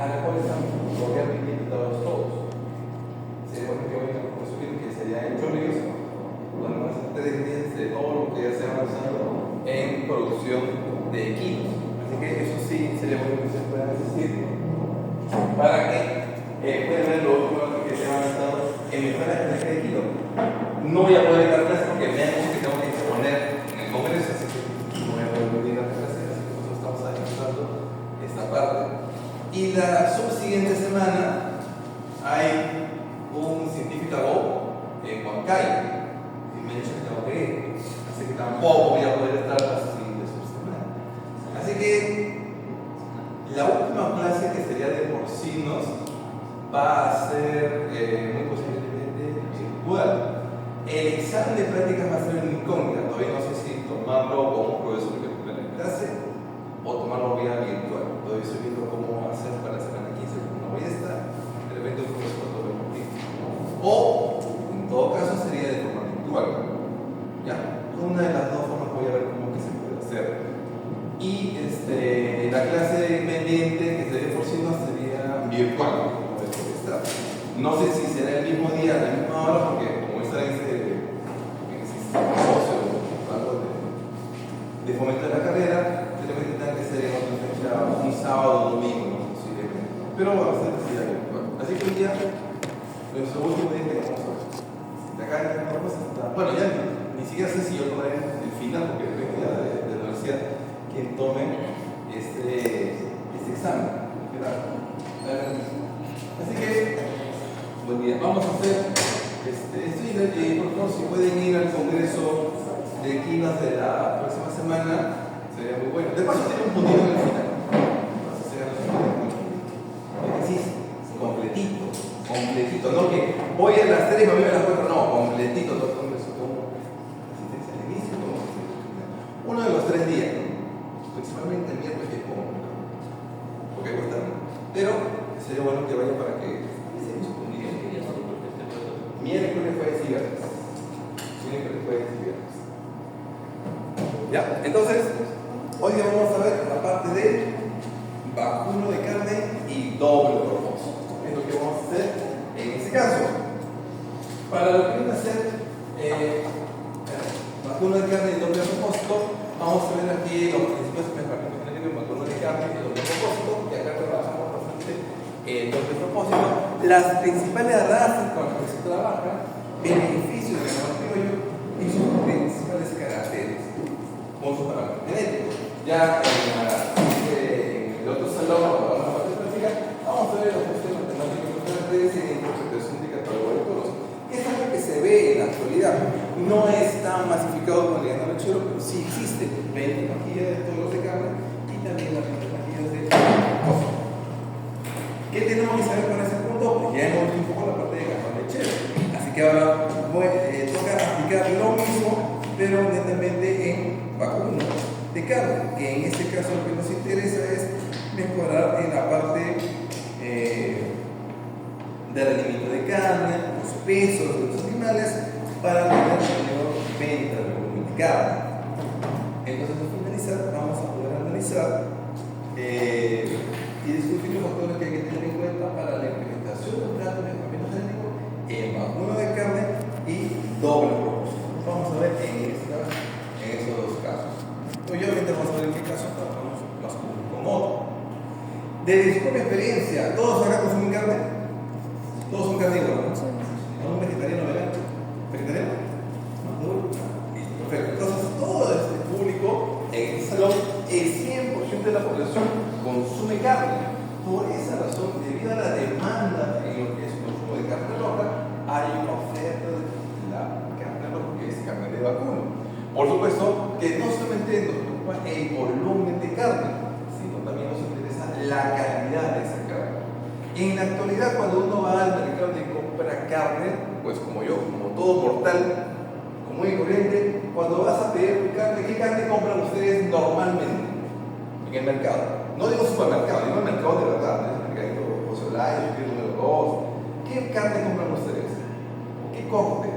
a la cual están obviamente invitados todos. Sería bueno que vayan a consumir, que sería en Chorrillos, donde van a ser 3 días de todo lo que ya se ha avanzado en producción de equipos. Así que eso sí sería bueno que ustedes puedan asistir para que puedan ver lo último que se ha avanzado en mejoras de este equipo. No voy a poder dar clases porque me han dicho que tengo que exponer en el congreso, así que no voy a poder dar clases, así que nosotros estamos ajustando esta parte. Y la subsiguiente semana hay un científico en Huancayo y me han dicho que tengo que ir, así que tampoco voy a poder estar la siguiente subsemana. Así que la última clase, que sería de porcinos, va a ser muy posiblemente virtual. El examen de prácticas va a ser una incógnita, todavía no sé si tomarlo con un profesor que ponga en clase o tomarlo vía virtual. Todavía estoy viendo cómo hacer para la semana 15, porque no voy a estar, de repente un profesor lo ve por ti. O, en todo caso, sería de forma virtual. Ya, una de las dos formas voy a ver cómo que se puede hacer. Y la clase pendiente, que sería porcinos, sería virtual. No sé si será el mismo día, a la misma hora, porque como está en ese negocio de fomento de la carrera, realmente tendrá que ser en otra fecha, un sábado o domingo, no posiblemente. Pero va a ser así. Así que hoy día, nuestro último día que vamos a ver. De acá en la cosa está. Bueno, ya ni siquiera sé si yo tomaré el final, porque depende ya de la universidad quien tome este examen. Así que, buen día. Vamos a hacer por favor, si pueden ir al congreso de equinos de la próxima semana, sería muy bueno. De paso, tiene un puntito en el final. Sí, completito. No que voy a las 3 y me voy a las 4, no, completito todo el congreso. Como asistencia al inicio, como asistencia. Uno de los 3 días, principalmente el miércoles, que es como, porque cuesta, pero sería bueno que vaya para que miércoles, jueves y viernes. ¿Ya? Entonces, hoy día vamos a ver la parte de vacuno de carne y doble propósito. Es lo que vamos a hacer en este caso. Para lo que viene a ser vacuno de carne y doble propósito, vamos a ver aquí los principios mejoramientos que tienen vacuno de carne y doble propósito, y acá trabajamos bastante doble propósito. Las principales razas con las que se trabaja, beneficios del criollo y sus principales caracteres con su parámetro genético. Ya en el otro salón, cuando vamos a la parte práctica, vamos a ver los sistemas matemáticos caracteres y interpretación de catálogos. Es algo que se ve en la actualidad. No es tan masificado como el ganado lechero, pero sí existe. 20 pastillas de todos los de carne y también las 20 pastillas de costo. ¿Qué tenemos que saber con ese punto? Pues ya hemos visto un poco la parte de ganado lechero. Así que ahora toca aplicar lo mismo, pero netamente en vacuno de carne, que en este caso lo que nos interesa es mejorar en la parte del rendimiento de carne, los pesos de los animales, para tener mayor venta de volumen de carne. Entonces, al finalizar, vamos a poder analizar y discutir los factores que hay que tener en cuenta para la implementación de un plan de mejoramiento genético en vacuno de carne y doble propósito. Vamos a ver en esos dos casos. Obviamente vamos a ver en qué caso trabajamos más con otro. De su propia experiencia, ¿todos acá consumen carne? Todos son carnívoros, ¿no? ¿Un vegetariano vegano? ¿Vegetariano? ¿No? Perfecto. Entonces, todo este público en este salón, el 100% de la población consume carne. Por esa razón, debido a la demanda en lo que es el consumo de carne roja, hay una oferta de la carne roja, que es carne de vacuno. Por supuesto que no solamente nos preocupa el volumen de carne, sino también nos interesa la calidad de esa carne. En la actualidad, cuando uno va al mercado y compra carne, pues como yo, como todo mortal, común y corriente, cuando vas a pedir carne, ¿qué carne compran ustedes normalmente en el mercado? No digo supermercado, digo el mercado de verdad, ¿no? El mercadito José Olaya, el número 2. ¿Qué carne compran ustedes? ¿Qué corte?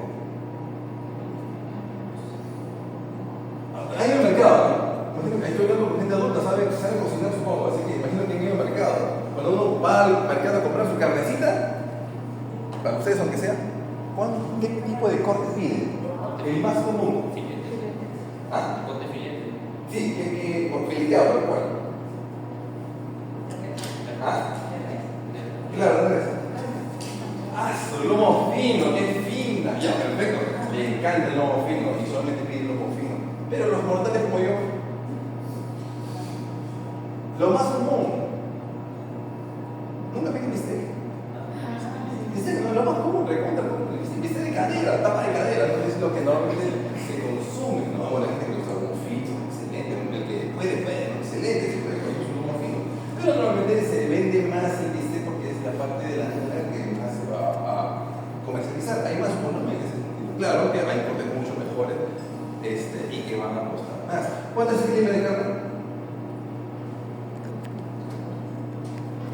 Hay un mercado, estoy hablando con gente adulta, sabe cocinar, supongo, así que imagino que en el mercado, cuando uno va al mercado a comprar su carnecita, para ustedes aunque sea, ¿qué tipo de corte piden? El más común. ¿Ah? Corte filete. Sí, por fileteado, tal cual. ¿Ah? Claro, no es. Ah, su lomo fino, qué fina. Ya, perfecto. Le encanta el lomo fino y solamente pide el lomo fino. Pero los mortales como yo, lo más común, nunca piden bistec. Bistec no es lo más común, recuerda, bistec de cadera, tapa de cadera, no es lo que normalmente se consume, ¿no? Bueno, la gente que usa lomo fino, excelente, el que puede, excelente, se puede comer su lomo fino. Pero normalmente se vende más el bistec porque es la parte de la tela que más se va a comercializar. Hay más volumen en ese sentido. Claro que hay cortes mucho mejores y que van a costar más. ¿Cuánto es el kilo de carne?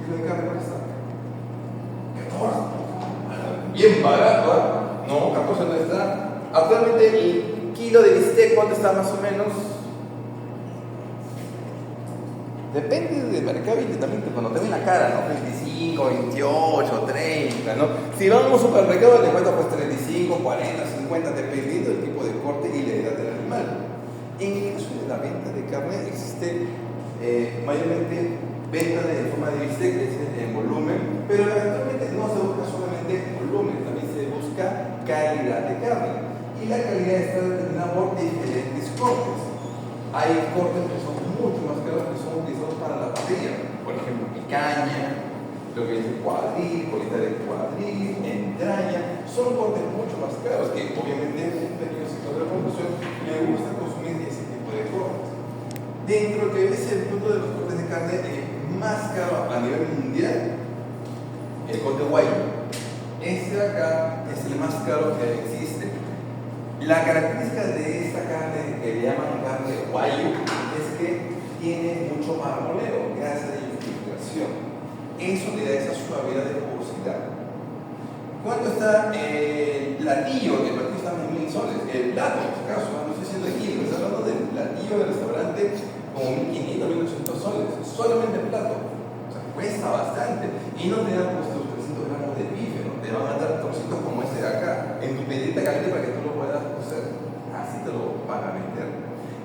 ¿Kilo de carne cuánto está? 14. Bien barato, ¿eh? No, 14 no está. Actualmente el kilo de bistec, ¿cuánto está más o menos? Depende del mercado y también cuando te ven la cara, ¿no? 25, 28, 30, ¿no? Si vamos a un supermercado le cuesta pues 35, 40, 50, dependiendo del tipo de corte y la edad del animal. En el caso de la venta de carne existe mayormente venta de forma de bistec, que es en volumen, pero eventualmente no se busca solamente volumen, también se busca calidad de carne. Y la calidad está determinada por diferentes cortes. Hay cortes que son mucho más caros que son utilizados para la parrilla, por ejemplo, picaña, lo que es el cuadril, colita de cuadril, entraña, son cortes mucho más caros que obviamente en un pequeño sector de la población le gusta consumir ese tipo de cortes. Dentro que es el punto de los cortes de carne más caro a nivel mundial, el corte guayo. Este de acá es el más caro que existe. La característica de esta carne que le llaman carne guayo es que tiene mucho marmoleo, grasa de infiltración. Eso le da esa suavidad de jugosidad. ¿Cuánto está el platillo? El platillo está en 1000 soles. El plato, en este caso, no estoy diciendo el kilo, estoy hablando del platillo del restaurante como 1500, 1800 soles. Solamente el plato. O sea, cuesta bastante. Y no te dan pues, tus 300 gramos de bife, ¿no? Te van a dar trocitos como este de acá, en tu piedrita caliente para que tú lo puedas cocer. Así te lo van a vender.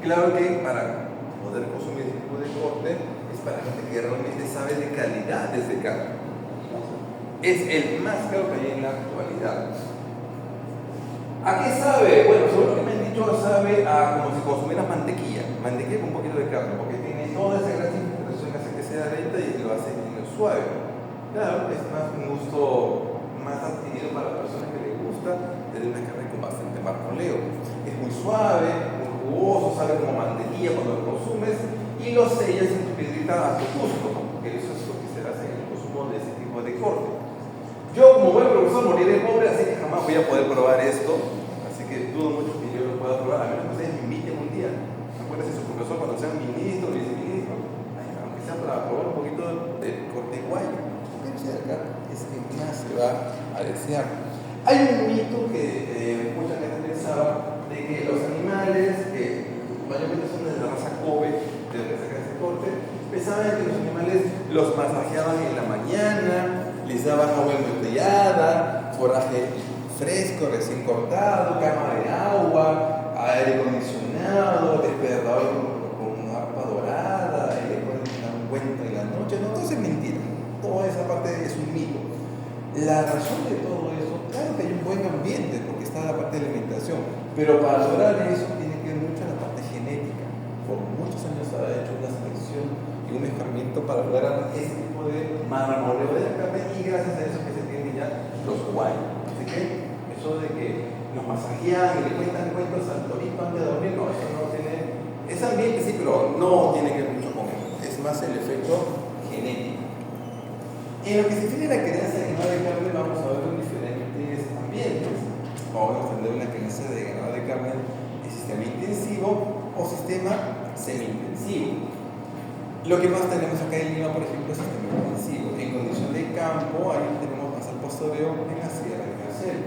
Claro que para poder consumir este tipo de corte es para gente que realmente sabe de calidades de carne. Es el más caro que hay en la actualidad. ¿A qué sabe? Bueno, según lo que me han dicho, sabe a como si consumieras mantequilla. Mantequilla con un poquito de carne, porque tiene toda esa grasa infiltración que hace que sea lenta y lo hace suave. Claro, es más un gusto más adquirido para la persona que le gusta tener una carne con bastante marmoleo. Es muy suave, muy jugoso, sabe como mantequilla cuando lo consumes y lo sellas en tu piedrita a tu gusto, ¿no? Porque eso es lo que se hace en el consumo de ese tipo de corte. Yo como buen profesor moriré pobre, así que jamás voy a poder probar esto, así que dudo mucho que yo lo pueda probar, a menos que ustedes me inviten un día. Acuérdense, su profesor cuando sea ministro, viceministro, aunque sea para probar un poquito de corte guayo, pero si de acá es que más se va a desear. Hay un mito que mucha gente pensaba de que los animales, que mayormente son de la raza Kobe, de donde saca ese corte, pensaban que los animales los masajeaban en la mañana, les daban agua embotellada, foraje fresco, recién cortado, cama de agua, aire acondicionado, despertador con una arpa dorada, y le ponen una cuenta en la noche. No, todo eso es mentira. Toda esa parte es un mito. La razón de todo eso, claro que hay un buen ambiente, porque está la parte de la alimentación, pero para lograr eso tiene que ver mucho la parte genética. Por muchos años se ha hecho una selección y un mejoramiento para lograr ese tipo de marmoleo de la carne y gracias a eso que se tienen ya los guayos. Así que eso de que nos masajean y le cuentan cuentos al torito antes de dormir, no, eso no tiene, es ambiente sí, pero no tiene que ver mucho con eso, es más el efecto genético. En lo que se refiere a la crianza de ganado de carne vamos a ver en diferentes ambientes. Vamos a tener una crianza de ganado de carne en sistema intensivo o sistema semi-intensivo. Lo que más tenemos acá en Lima, por ejemplo, es el sistema intensivo. En condición de campo, ahí tenemos más al posterior en la sierra de Carcel.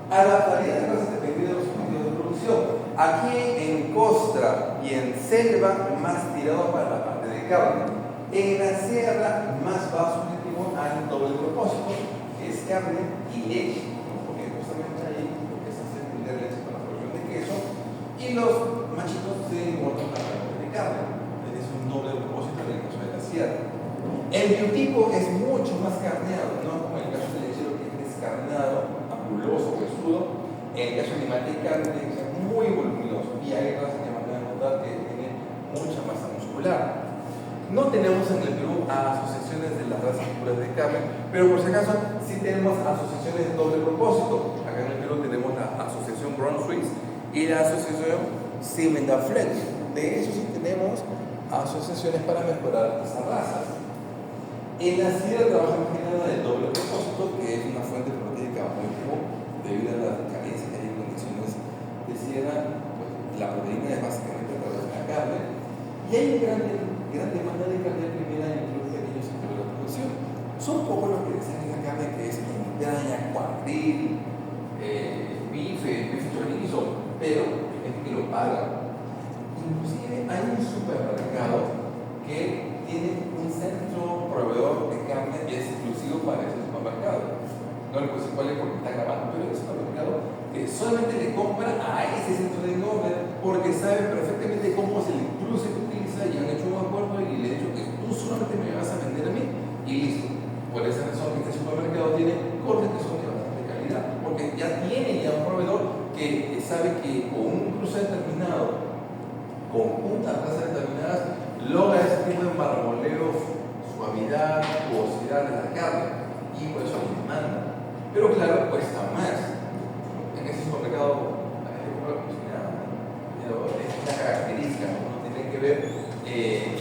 Adaptaría de cosas dependiendo de los medios de producción. Aquí en costa y en selva, más tirado para la parte de carne. En la sierra, más bajo subjetivo carne y leche, ¿no? Porque justamente ahí lo que se hace es vender leche para la producción de queso y los machitos se engordan para la producción de carne. Es un doble propósito en el caso de la sierra. El biotipo es mucho más carneado, no como en el caso del lechero que es descarnado, apuloso, huesudo. En el caso animal de carne tiene que ser muy voluminoso y hay razas que van a notar que tienen mucha masa muscular. No tenemos en el Perú asociaciones de las razas puras de carne, pero por si acaso sí tenemos asociaciones de doble propósito. Acá en el Perú tenemos la asociación Brown Swiss y la asociación Simmental Flex. De hecho sí tenemos asociaciones para mejorar esas razas. En la sierra trabaja más que nada de doble propósito, que es una fuente proteica muy común debido a las carencias que hay en condiciones de sierra. Pues, la proteína es básicamente a través de la carne y hay gran demanda de carne primera en los pequeños sectores de la producción. Son pocos los que desean la carne que es entraña, cuadril, bife chorizo, pero hay gente que lo paga. Inclusive hay un supermercado que tiene un centro proveedor de carne exclusivo para ese supermercado. No le puedo decir cuál es porque está grabando, pero es un supermercado que solamente le compra a ese centro de engorde porque sabe perfectamente cómo es el cruce que utiliza y han hecho un acuerdo y le he dicho que tú solamente me vas a vender a mí y listo. Por esa razón este supermercado tiene cortes que son de bastante calidad porque ya tiene un proveedor que sabe que con un cruce determinado, con puntas razas determinadas, logra ese tipo de marmoleo, suavidad, jugosidad de la carne y por eso le demanda. Pero claro, cuesta más. En ese supermercado la gente compra cocinada, pero es una característica, ¿no? Tiene que ver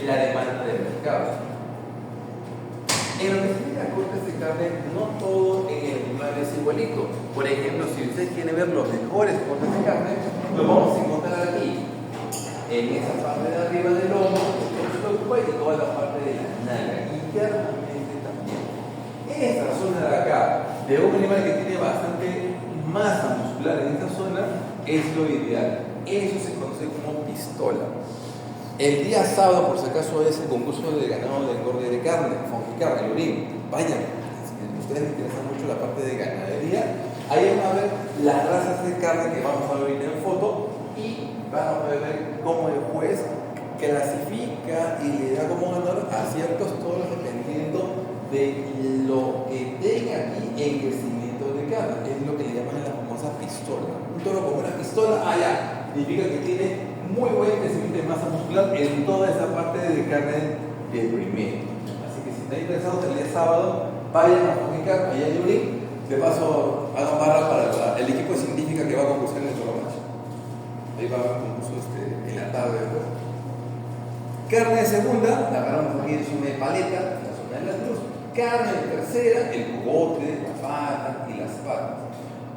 la demanda del mercado. En lo que se refiere a cortes de carne, no todo en el animal es igualito. Por ejemplo, si usted quiere ver los mejores cortes de carne, los vamos a encontrar aquí, en esa parte de arriba del lomo, y toda la parte de la nalga, internamente también. Esta zona de acá, de un animal que tiene bastante masa muscular en esta zona, es lo ideal. Eso se conoce como pistola. El día sábado, por si acaso, es el concurso de ganado de engorde de carne, Fongicarne, el orín. Vayan, si a ustedes les interesa mucho la parte de ganadería, ahí van a ver las razas de carne que vamos a ver en foto y van a poder ver cómo el juez clasifica y le da como ganador a ciertos toros dependiendo de lo que tenga aquí en crecimiento de carne. Es lo que le llaman la famosa pistola. Un toro con una pistola, ya, significa que tiene muy buen crecimiento de masa muscular en toda esa parte de carne de primer. Así que si están interesados el día sábado, vayan a Fongicar, allá en Urín. De paso, hagan barra para el equipo de científica que va a concursar en el Toro Macho. Ahí va a haber un concurso en la tarde después. Carne de segunda, la agarramos aquí en zona de paleta, en la zona de la cruz. Carne de tercera, el cogote, la pata y las patas.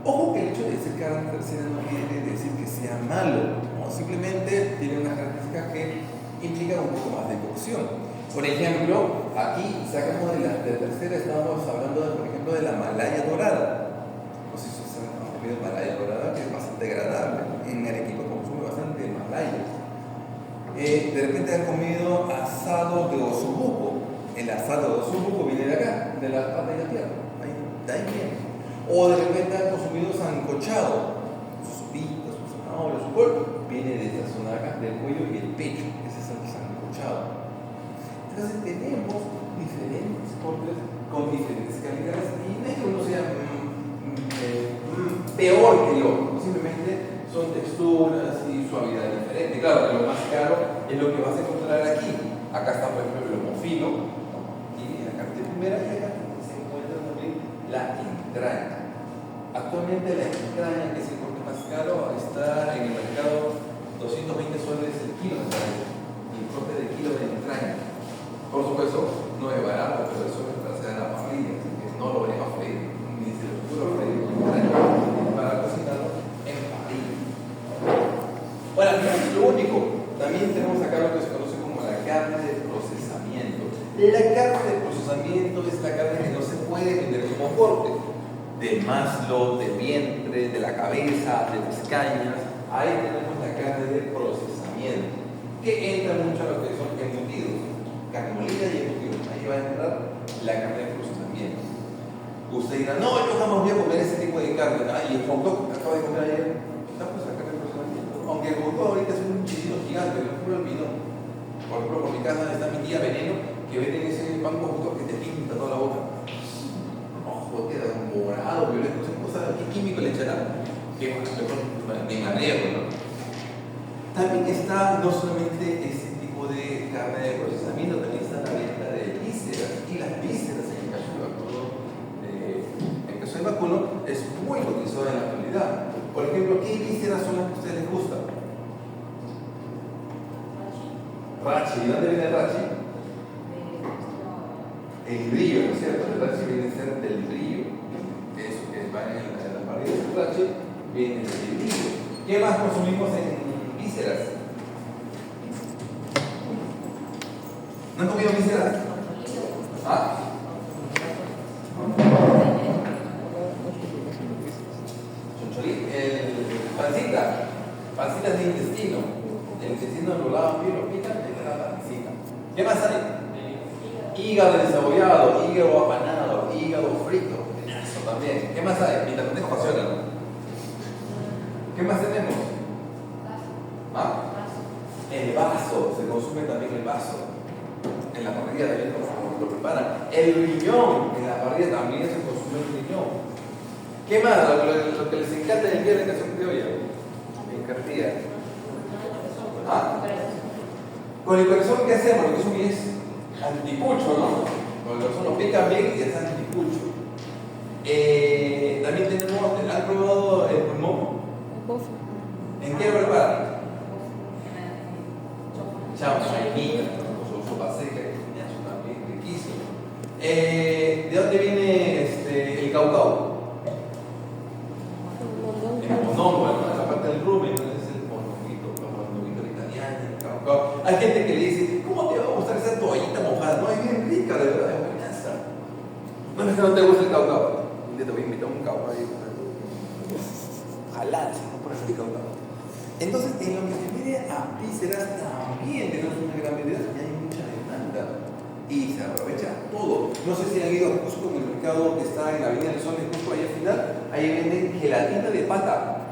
Ojo que el hecho de ser carne de tercera no quiere decir que sea malo, ¿no? Simplemente tiene unas características que implican un poco más de cocción. Por ejemplo, aquí sacamos de la tercera, estábamos hablando, por ejemplo, de la malaya dorada. No sé si ustedes han comido malaya dorada, que es bastante agradable. En Arequipa consume bastante malaya. De repente han comido asado de osobuco. El asado de osobuco viene de acá, de la pata y la pierna. De ahí viene. O de repente han consumido sancochado, sus sopitas, sus zanahorias, su col, viene de esta zona de acá, del cuello y el pecho. Ese es el sancochado. Entonces tenemos diferentes cortes con diferentes calidades y no es que uno sea peor que el otro, simplemente son texturas y suavidad diferente. Claro que lo más caro es lo que vas a encontrar aquí. Acá está, por ejemplo, el lomo fino, ¿no? Y en la parte primera y acá se encuentra también la entraña. Actualmente la entraña, que es el corte más caro, está en el mercado 220 soles el kilo de entraña. El corte de kilo de entraña. Por supuesto, no es barato, pero eso es para hacer a la parrilla, así que no lo venimos a freír, ni se lo ocurre freír con entraña, para cocinarlo en parrilla. Bueno, no es lo único. También tenemos acá lo que se conoce como la carne de procesamiento. La carne de procesamiento es la carne que no se puede vender como corte. De muslo, de vientre, de la cabeza, de las cañas. Ahí tenemos la carne de procesamiento, que entra mucho a lo que son embutidos, carne molida y embutidos. Ahí va a entrar la carne de procesamiento. usted dirá, no, yo jamás voy a comer ese tipo de carne. Y el hot dog que acaba de comer ayer, está pues acá en el razonamiento. Aunque el hot dog ahorita es un chino gigante, no me olvidó. Por ejemplo, por mi casa está mi tía Veneno, que venden ese pan con hot dog que te pinta toda la boca. Ojo, queda morado, violento, no sé qué químico le echará. Que me mareo, ¿no? También está no solamente ese tipo de carne de procesamiento, también está la venta de vísceras. Y las vísceras en el caso del vacuno es muy cotizado en la actualidad. Por ejemplo, ¿qué vísceras son las que a ustedes les gustan? Rachi. ¿Y dónde viene el rachi? El brillo, ¿no es cierto? El rachi viene a ser del brillo. Eso que va en la parrilla del rachi viene del brillo. ¿Qué más consumimos en vísceras? ¿No han comido vísceras? ¿Ah? Pancita de intestino. El intestino lo lavan bien, lo pican, y le dan la pancita. ¿Qué más hay? Hígado descebollado, hígado apanado, hígado frito. Eso también. ¿Qué más hay? Mientras no te apasionan. ¿Qué más tenemos? ¿Ah? El vaso. Se consume también el vaso. En la parrilla también lo preparan. El riñón. En la parrilla también se consume el riñón. ¿Qué más? Lo que les encanta del viernes que son criolla. En cartilla. ¿Ah? Con el corazón, ¿qué hacemos? Porque eso es anticucho, ¿no? Con el corazón lo pican bien y ya está anticucho. También tenemos, ¿han probado el pulmón? ¿En qué lo preparan? Chanfainita, con sopa seca, eso también riquísimo. ¿De dónde viene el caucao? El mondongo, ¿no? La parte del rumen, ¿no? Es el mondonguito italiano, el caucao. Hay gente que le dice, ¿cómo te va a gustar esa toallita mojada? No, es bien rica, de verdad, es buenaza. No es que no te guste el caucao. Un día te voy a invitar a un caucao ahí. Ojalá, si no por el caucao. Entonces, en lo que se refiere a vísceras, también tenemos una gran variedad y hay mucha demanda. Y se aprovecha todo. No sé si han ido a Cusco, en el mercado que está en la Avenida del Sol de Cusco, ahí al final, ahí venden gelatina de pata.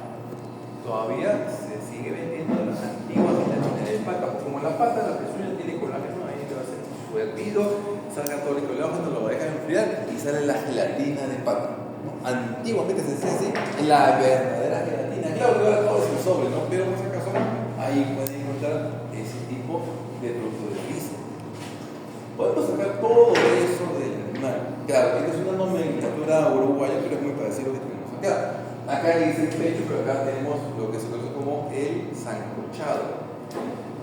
Todavía se sigue vendiendo las antiguas gelatinas de pata, porque como la pata, la pezuña tiene colágeno, ahí te va a ser su hervido, salga todo el colágeno, lo dejan enfriar y sale la gelatina de pata. Antiguamente se hacía así, la verdadera gelatina. Claro que ahora todo es el sobre, ¿no? Pero por si acaso, ahí pueden encontrar ese tipo de producto de vísceras. Podemos sacar todo eso del animal. Claro, esta es una nomenclatura uruguaya, pero es muy parecido a lo que tenemos acá. Acá dice el pecho, pero acá tenemos lo que se conoce como el sancochado.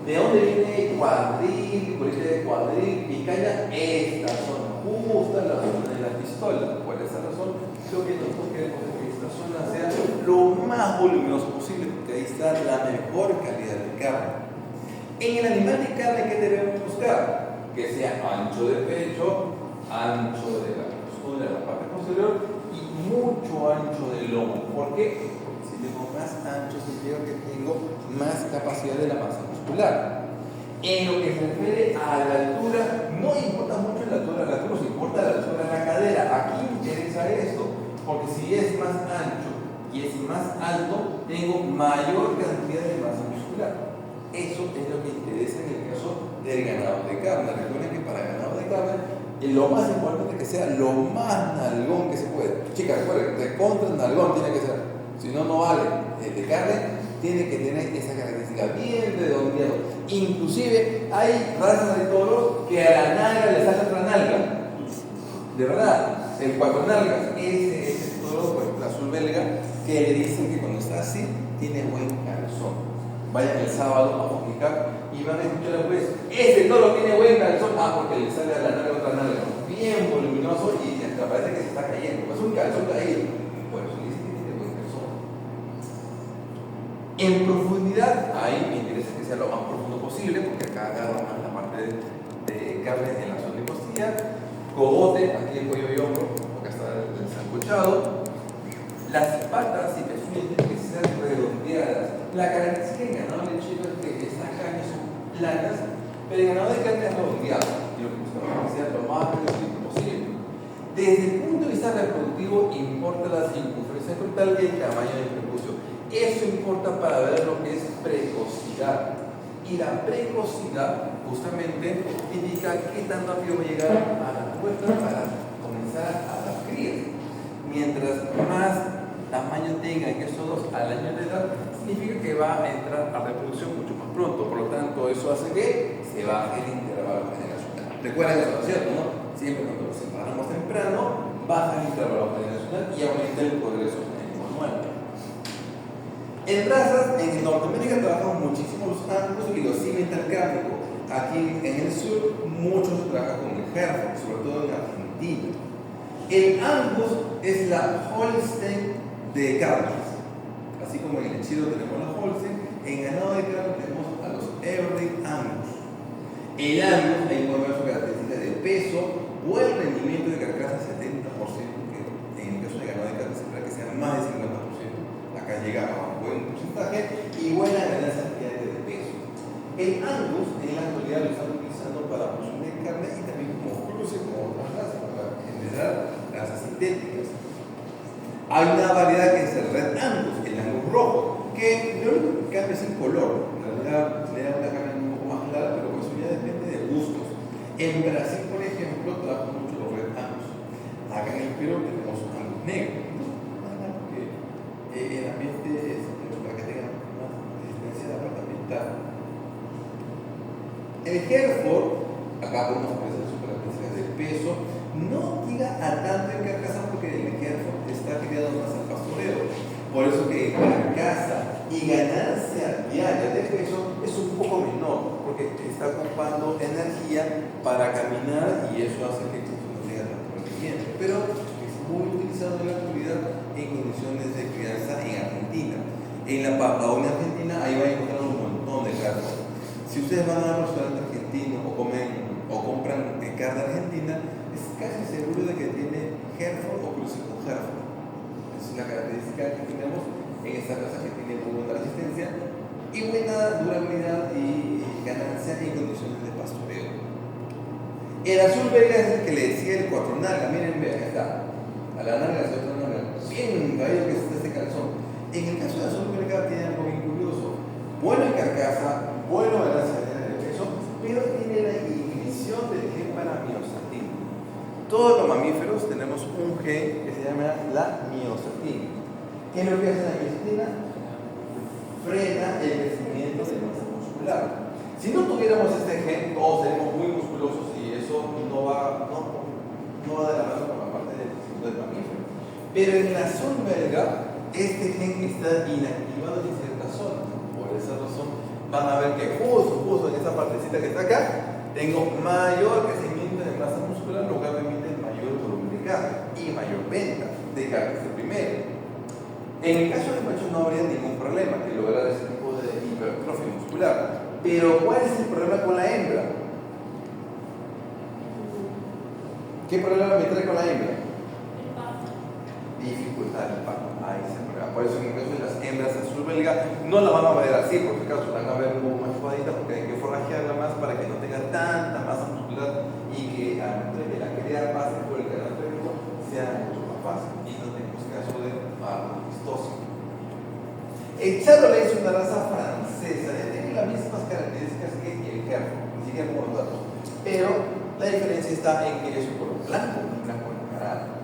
¿De dónde viene cuadril, colita de cuadril, picaña? Esta zona, justo la zona de la pistola. Por esa razón, creo que nosotros queremos que esta zona sea lo más voluminoso posible, porque ahí está la mejor calidad de carne. En el animal de carne, ¿qué debemos buscar? Que sea ancho de pecho, ancho de la costura, de la parte posterior y mucho ancho de lomo. ¿Por qué? Porque si tengo más ancho significa que tengo más capacidad de la masa muscular. En lo que se refiere a la altura, no importa mucho la altura de la cruz, importa la altura de la cadera. Aquí interesa esto, porque si es más ancho y es más alto, tengo mayor cantidad de masa muscular. Eso es lo que interesa en el caso del ganado de carne. Recuerden que para ganado de carne lo más importante es que sea lo más nalgón que se puede. Chicas, recuerden, de contra nalgón tiene que ser. Si no, no vale. El de carne tiene que tener esa característica bien redondeado. Inclusive hay razas de toros que a la nalga le sale otra nalga. De verdad, el cuatro nalgas, ese toro, pues, el azul belga, que le dicen que cuando está así tiene buen calzón. Vayan el sábado a fornicar y van a escuchar pues, ese toro tiene buen calzón, porque le sale a la nalga otra nalga, bien voluminoso y hasta parece que se está cayendo, es un calzón caído, por eso dice que tiene buen calzón. En profundidad, ahí me interesa que sea lo más profundo posible, porque acá agarro más la parte de carne en la zona de costilla, cogote, aquí el cuello y hombro, acá está el sancochado. Las patas y pezuñas tienen que ser redondeadas. La característica del ganado lechero es que estas carnes son planas, pero el ganado de carne es redondeado. Y lo que buscamos es que sea lo más reducido posible. Desde el punto de vista índice reproductivo importa la circunferencia frutal y el tamaño del prepucio. Eso importa para ver lo que es precocidad. Y la precocidad justamente indica qué tan rápido va a llegar a la puerta para comenzar a dar crías. Mientras más tamaño tengan estos dos al año de edad, significa que va a entrar a reproducción mucho más pronto. Por lo tanto, eso hace que se baje el intervalo generacional. Recuerden eso, ¿no es cierto? ¿No? Siempre cuando nos separamos temprano, baja el intervalo generacional y aumenta el progreso genético anual. En razas, en Norteamérica trabajamos muchísimo los Angus y los Simmental gráficos. Aquí en el sur, muchos trabajan con el Hereford, sobre todo en Argentina. El Angus es la Holstein de carnes. Así como en el Chile tenemos la Holstein, en ganado de carne tenemos a los Everett Angus. El Angus, ahí podemos ver su característica de peso, buen rendimiento de carcasa 70%, que en el caso de ganado de carne se espera que sea más del 50%. Acá llega a un buen porcentaje y buena ganancia de peso. El Angus en la actualidad lo están utilizando para producción de carne y también como cruce con otras razas, para generar razas sintéticas. Hay una variedad que es el Red Angus, el Angus rojo, que lo único que cambia es el color. En realidad le da una carne un poco más clara, pero eso ya depende de gustos. En Brasil, por ejemplo, trabajan mucho los Red Angus. Acá en el Perú tenemos Angus negro. Porque el ambiente es para que tenga más resistencia departamental. El Hereford, acá podemos apreciar sus características de peso, no llega a tanto en carcasa porque el Hereford está criado más al pastoreo. Por eso que carcasa y ganancia diaria de peso es un poco menor, porque está ocupando energía para caminar y eso hace que no tenga tanto rendimiento. Pero es muy utilizado en la actualidad en condiciones de crianza en Argentina. En la Patagonia Argentina, ahí van a encontrar un montón de carne. Si ustedes van a un restaurante argentino o compran carne argentina, es casi seguro de que tiene Hereford o cruce con Hereford. Es una característica que tenemos en esta raza que tiene muy buena resistencia y buena durabilidad y ganancia en condiciones de pastoreo. El azul belga es el que le decía el cuatro nalga. Miren, vean, acá está. A la nalga se otra nalga. Bien caído que está este calzón. En el caso de azul belga tiene algo bien curioso. Bueno en carcasa, bueno en ganancia de peso, pero tiene la inhibición del gen para miostatina. Todos los mamíferos tenemos un gen que se llama la miostatina. ¿Qué es lo que hace la miostatina? Frena el crecimiento de masa muscular. Si no tuviéramos este gen, todos seremos muy musculosos y eso no va de la mano con la parte del crecimiento del mamífero. Pero en la azul belga, este gen está inactivado en ciertas zonas. Por esa razón, van a ver que justo en esa partecita que está acá, tengo mayor crecimiento de masa muscular, lo que permite mayor volumen de carne y mayor venta de carne de primero. En el caso del macho no habría ningún problema que lograr ese tipo de hipertrofia muscular. Pero ¿cuál es el problema con la hembra? ¿Qué problema me trae con la hembra? Dificultad del parto. Ahí se problema. Por eso en el caso de las hembras azul belga no la van a ver así, por si acaso van a ver un poco más jodida porque hay que forrajearla más para que no tenga tanta masa muscular y que al momento de la cría pase por el canal pélvico sea mucho más fácil y no tengamos caso de parto vistoso. El Charolais es una raza francesa, tiene las mismas características que el Hereford, ni siquiera como los datos, pero la diferencia está en que es un color blanco enmascarado.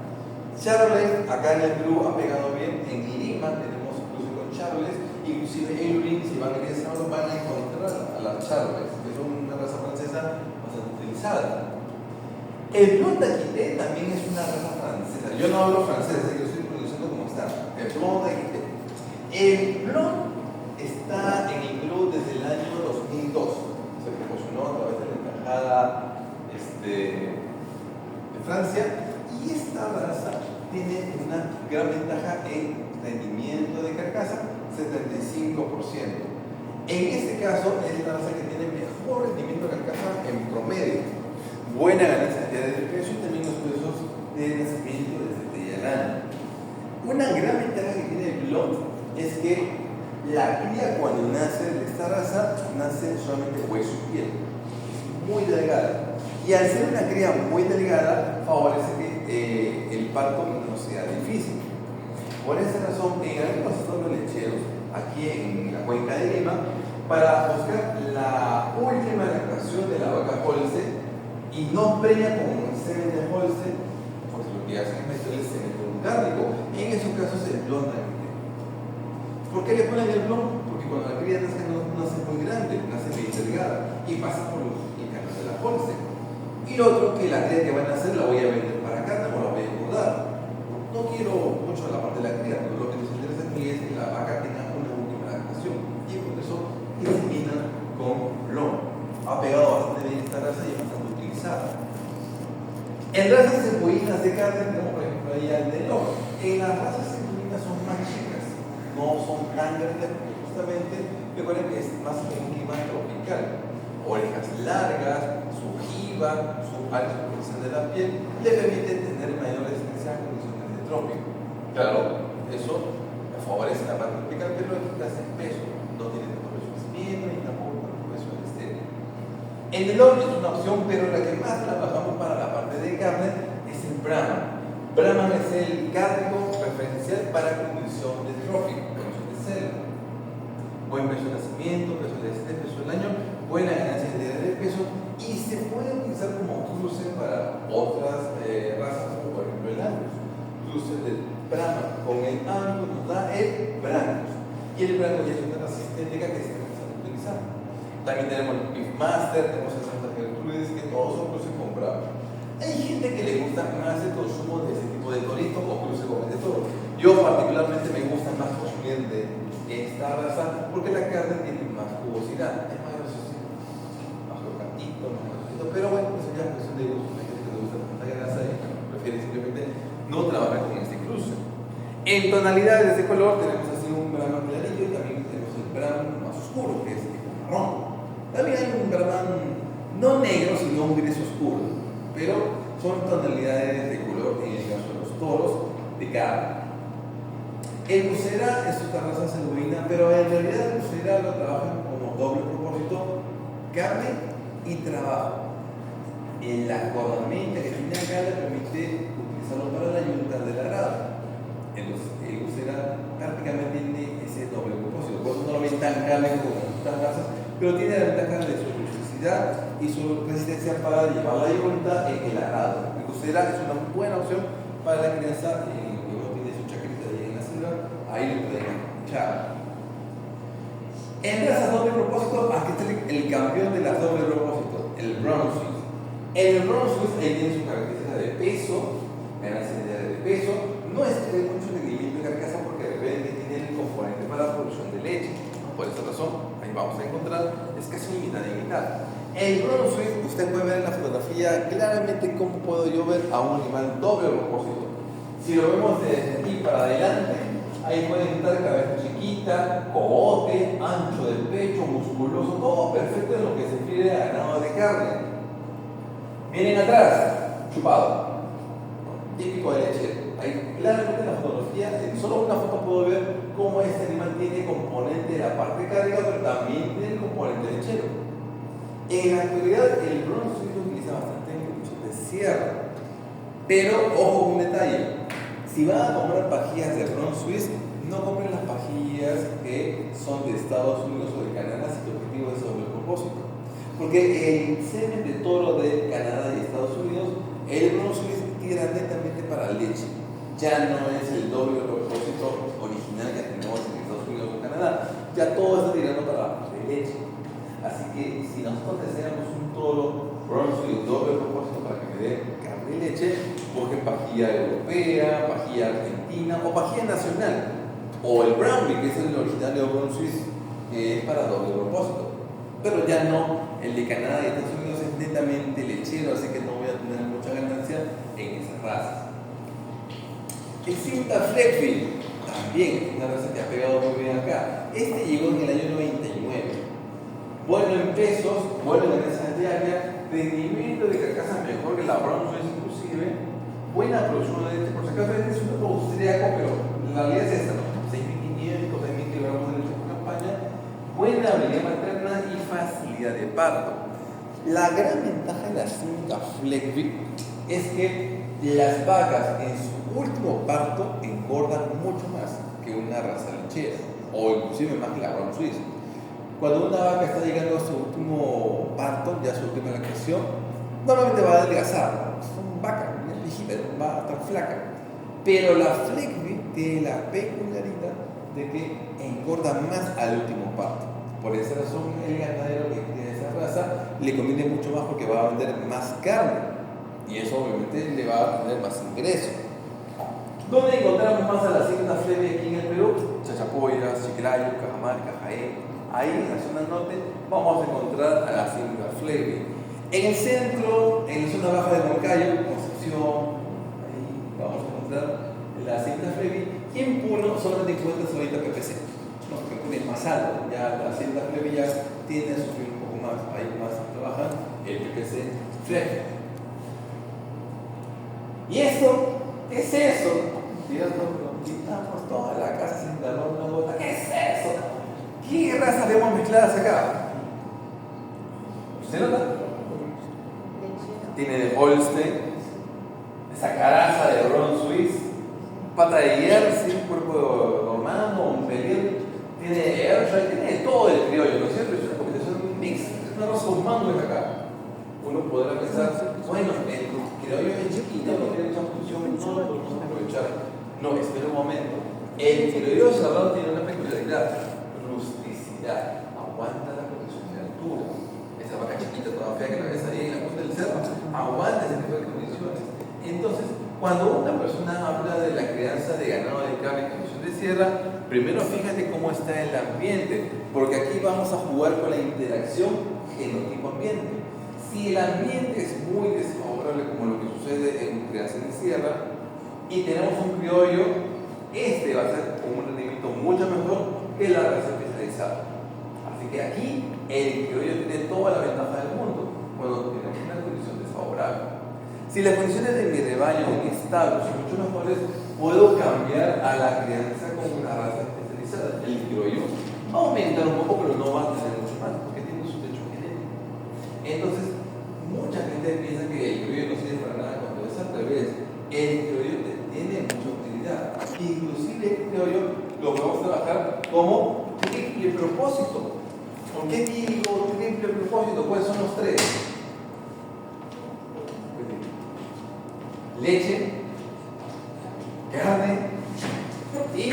Charolais, acá en el Perú ha pegado bien, en Lima tenemos cruce con Charolais, inclusive en Lurín, si van a ir a van a encontrar a las Charolais, que son una raza francesa bastante utilizada. El Blond d'Aquitaine también es una raza francesa. Yo no hablo francés, yo estoy pronunciando como está. El Blond d'Aquitaine. El Blond está en el Perú desde el año 2002. Se promocionó a través de la embajada de Francia. Y esta raza tiene una gran ventaja en rendimiento de carcasa, 75%. En este caso es la raza que tiene mejor rendimiento de carcasa en promedio. Buena ganancia de peso y también los pesos de nacimiento desde el año. Una gran ventaja que tiene el Blond es que la cría cuando nace de esta raza nace solamente hueso y piel. Es muy delgada. Y Y al ser una cría muy delgada, favorece que el parto no sea difícil. Por esa razón, en algunos estados lecheros, aquí en la cuenca de Lima, para buscar la última lactación de la vaca Holstein y no preña con semen de Holstein, pues lo que hacen es meterle semen cárnico. En esos casos el blon también. ¿Por qué le ponen el blon? Porque cuando la cría nace no nace muy grande, nace bien delgada y pasa por los canales de la Holstein. Y lo otro, que la cría que van a hacer la voy a vender para carne o la voy a engordar. No quiero mucho la parte de la cría, pero lo que nos interesa aquí es que la vaca tenga una última lactación. Y por eso insemina con blon. Ha pegado bastante bien esta raza y es bastante utilizada. En razas cebuinas de carne tenemos por ejemplo ahí al Nelore. En las razas cebuinas son más chicas, no son tan grandes porque justamente recuerden que es más en un clima tropical. Orejas largas, su jiba, su área superficial de la piel le permiten tener mayor resistencia a condiciones de trópico. Claro, eso favorece la parte tropical, pero lo que hace peso, no tiene tanto peso de crecimiento ni tampoco tanto peso de estéreo. En el horno es una opción, pero la que más trabajamos para la parte de carne es el Brahman. Brahman es el cárnico preferencial para condición de trópico, condición de selva. Buen peso de nacimiento, peso de este, peso del año, buena ganancia de peso y se puede utilizar como cruce para otras razas, como por ejemplo el Angus. Cruce del Brahman con el Angus nos da el Brangus. Y el Brangus ya es una raza sintética que se empieza a utilizar. También tenemos el Beefmaster, tenemos el Santa Gertrudis, que todos son cruces con Brahman. Hay gente que le gusta más el consumo de ese tipo de torito o cruce con el de toro. Yo particularmente me gusta más consumir de esta raza porque la carne tiene más jugosidad, es más grasosito, más crocantito, más grasosito, pero bueno, eso ya es cuestión de gusto. Hay gente que le gusta tanta grasa y prefiere simplemente no trabajar con este cruce. En tonalidades de color tenemos así un Brahman clarito y también tenemos el Brahman más oscuro, que es tipo marrón. También hay un Brahman no negro, sino un gris oscuro, pero son tonalidades de color en el caso de los toros de carne. El Buceras es otra raza cebuina, pero en realidad el Buceras lo trabajan como doble propósito, carne y trabajo. En la cornamenta que tiene acá le permite utilizarlo para la yunta del arado. Entonces el Buceras prácticamente tiene ese doble propósito. Por eso no lo ven tan grande como otras razas, pero tiene la ventaja de su rusticidad y su resistencia para llevar la yunta en el arado. El Buceras es una buena opción para la crianza. Ahí lo pueden escuchar. En razas doble propósito, aquí está el campeón de las doble propósito, el Brown Swiss. En el Brown Swiss ahí tiene su característica de peso, ganancia de peso, no es mucho rendimiento de carcasa porque recuerden que tiene el componente para la producción de leche. Por esa razón, ahí vamos a encontrar, es casi mitad y mitad. El Brown Swiss, usted puede ver en la fotografía claramente cómo puedo yo ver a un animal doble propósito. Si lo vemos desde aquí para adelante, ahí pueden estar cabeza chiquita, cogote, ancho del pecho, musculoso, todo perfecto en lo que se refiere a ganado de carne. Miren atrás, chupado, típico de leche. Ahí claramente en la fotografía, en solo una foto puedo ver cómo este animal tiene componente de la parte cárnica, pero también tiene el componente lechero. En la actualidad, el Brown Swiss lo utiliza bastante en producción de sierra. Pero, ojo con un detalle. Si van a comprar pajillas de Brown Swiss, no compren las pajillas que son de Estados Unidos o de Canadá si tu objetivo es doble propósito. Porque el semen de toro de Canadá y Estados Unidos, el Brown Swiss tira netamente para leche. Ya no es el doble propósito original que tenemos en Estados Unidos o Canadá. Ya todo está tirando para la parte de leche. Así que si nosotros deseamos un toro Brown Swiss doble propósito para que me dé carne y leche, busquen pajilla europea, pajilla argentina o pajilla nacional. O el Brownlee, que es el originario Brown Swiss, que es para doble propósito. Pero ya no, el de Canadá y Estados Unidos es netamente lechero, así que no voy a tener mucha ganancia en esas razas. El Simmental Fleckfield, también una raza que ha pegado muy bien acá. Este llegó en el año 99. Bueno en pesos, bueno en ganancias diarias, rendimiento de carcasa mejor que la Brown Swiss inclusive, buena producción de leche. Por si acaso este es un austríaco, pero la realidad es esta, ¿no? 6.500, 6.000 kilogramos de leche por campaña, buena habilidad materna y facilidad de parto. La gran ventaja de la cínica Fleckvieh es que las vacas en su último parto engordan mucho más que una raza lechera, o inclusive más que la Brown Swiss. Cuando una vaca está llegando a su último parto, ya su última lactación, normalmente va a adelgazar, ¿no? Son vacas, bien viejitas, va a estar flaca. Pero la Fleckvieh tiene la peculiaridad de que engorda más al último parto. Por esa razón, el ganadero que tiene esa raza le conviene mucho más porque va a vender más carne. Y eso obviamente le va a tener más ingresos. ¿Dónde encontramos más a la cínica Fleckvieh aquí en el Perú? Chachapoyas, Chiclayo, Cajamarca, Jaén. Ahí en la zona norte vamos a encontrar a la cínica Fleckvieh. En el centro, en la zona baja de Moncayo, Concepción, ahí vamos a encontrar la cínica Fleckvieh. Y en Puno solamente encuentras ahorita PPC. No, que Puno es más alto. Ya la cínica Fleckvieh ya tiende a sufrir un poco más. Ahí más trabajan el PPC Fleckvieh. ¿Y esto? ¿Qué es eso? ¿Cierto? Quitamos toda la casa sin dar una gota. ¿Qué es eso? ¿Qué razas tenemos mezcladas acá? ¿Usted nota? Tiene de Holstein, esa caraza de Brown Swiss, pata de Jersey, cuerpo romano, un pelín, tiene Ayrshire, tiene de todo el criollo, ¿no es cierto? Es una combinación, un mix, es una raza con mango de acá. Uno podrá pensar, bueno, el criollo es chiquito, no tiene mucha función, no lo podemos aprovechar. No, espera un momento. El criollo cerrado tiene una peculiaridad. Rusticidad, aguanta la condición de altura. Esa vaca chiquita, toda fea que la ves ahí en la punta del cerro, aguanta ese tipo de condiciones. Entonces, cuando una persona habla de la crianza de ganado de carne en condición de sierra, primero fíjate cómo está el ambiente, porque aquí vamos a jugar con la interacción genotipo-ambiente. Si el ambiente es muy desfavorable, como lo que sucede en crianza de sierra, y tenemos un criollo, este va a ser con un rendimiento mucho mejor que la raza especializada. Así que aquí el criollo tiene toda la ventaja del mundo cuando tenemos una condición desfavorable. Si las condiciones de mi rebaño en establos son mucho mejores, puedo cambiar a la crianza con una raza especializada. El criollo va a aumentar un poco, pero no va a tener mucho más porque tiene su techo genético. Entonces, mucha gente piensa que el criollo no sirve para nada cuando es al revés. El criollo tiene mucha utilidad. Inclusive el criollo lo vamos a trabajar como triple propósito. ¿Por qué digo triple propósito? ¿Cuáles son los tres? Leche, carne y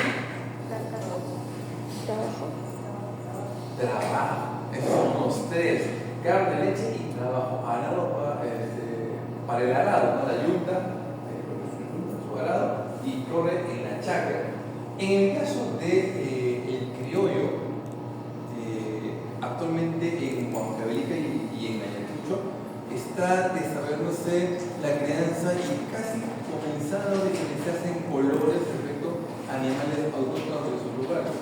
trabajo. Esos son los tres: carne, leche y trabajo. Arado para el arado, ¿no? La yunta, su arado, y corre en la chacra. En el caso de el criollo, actualmente en Huancavelica y en Ayacucho está desarrollándose la crianza y casi comenzando a diferenciarse en colores respecto a animales autóctonos de sus lugares.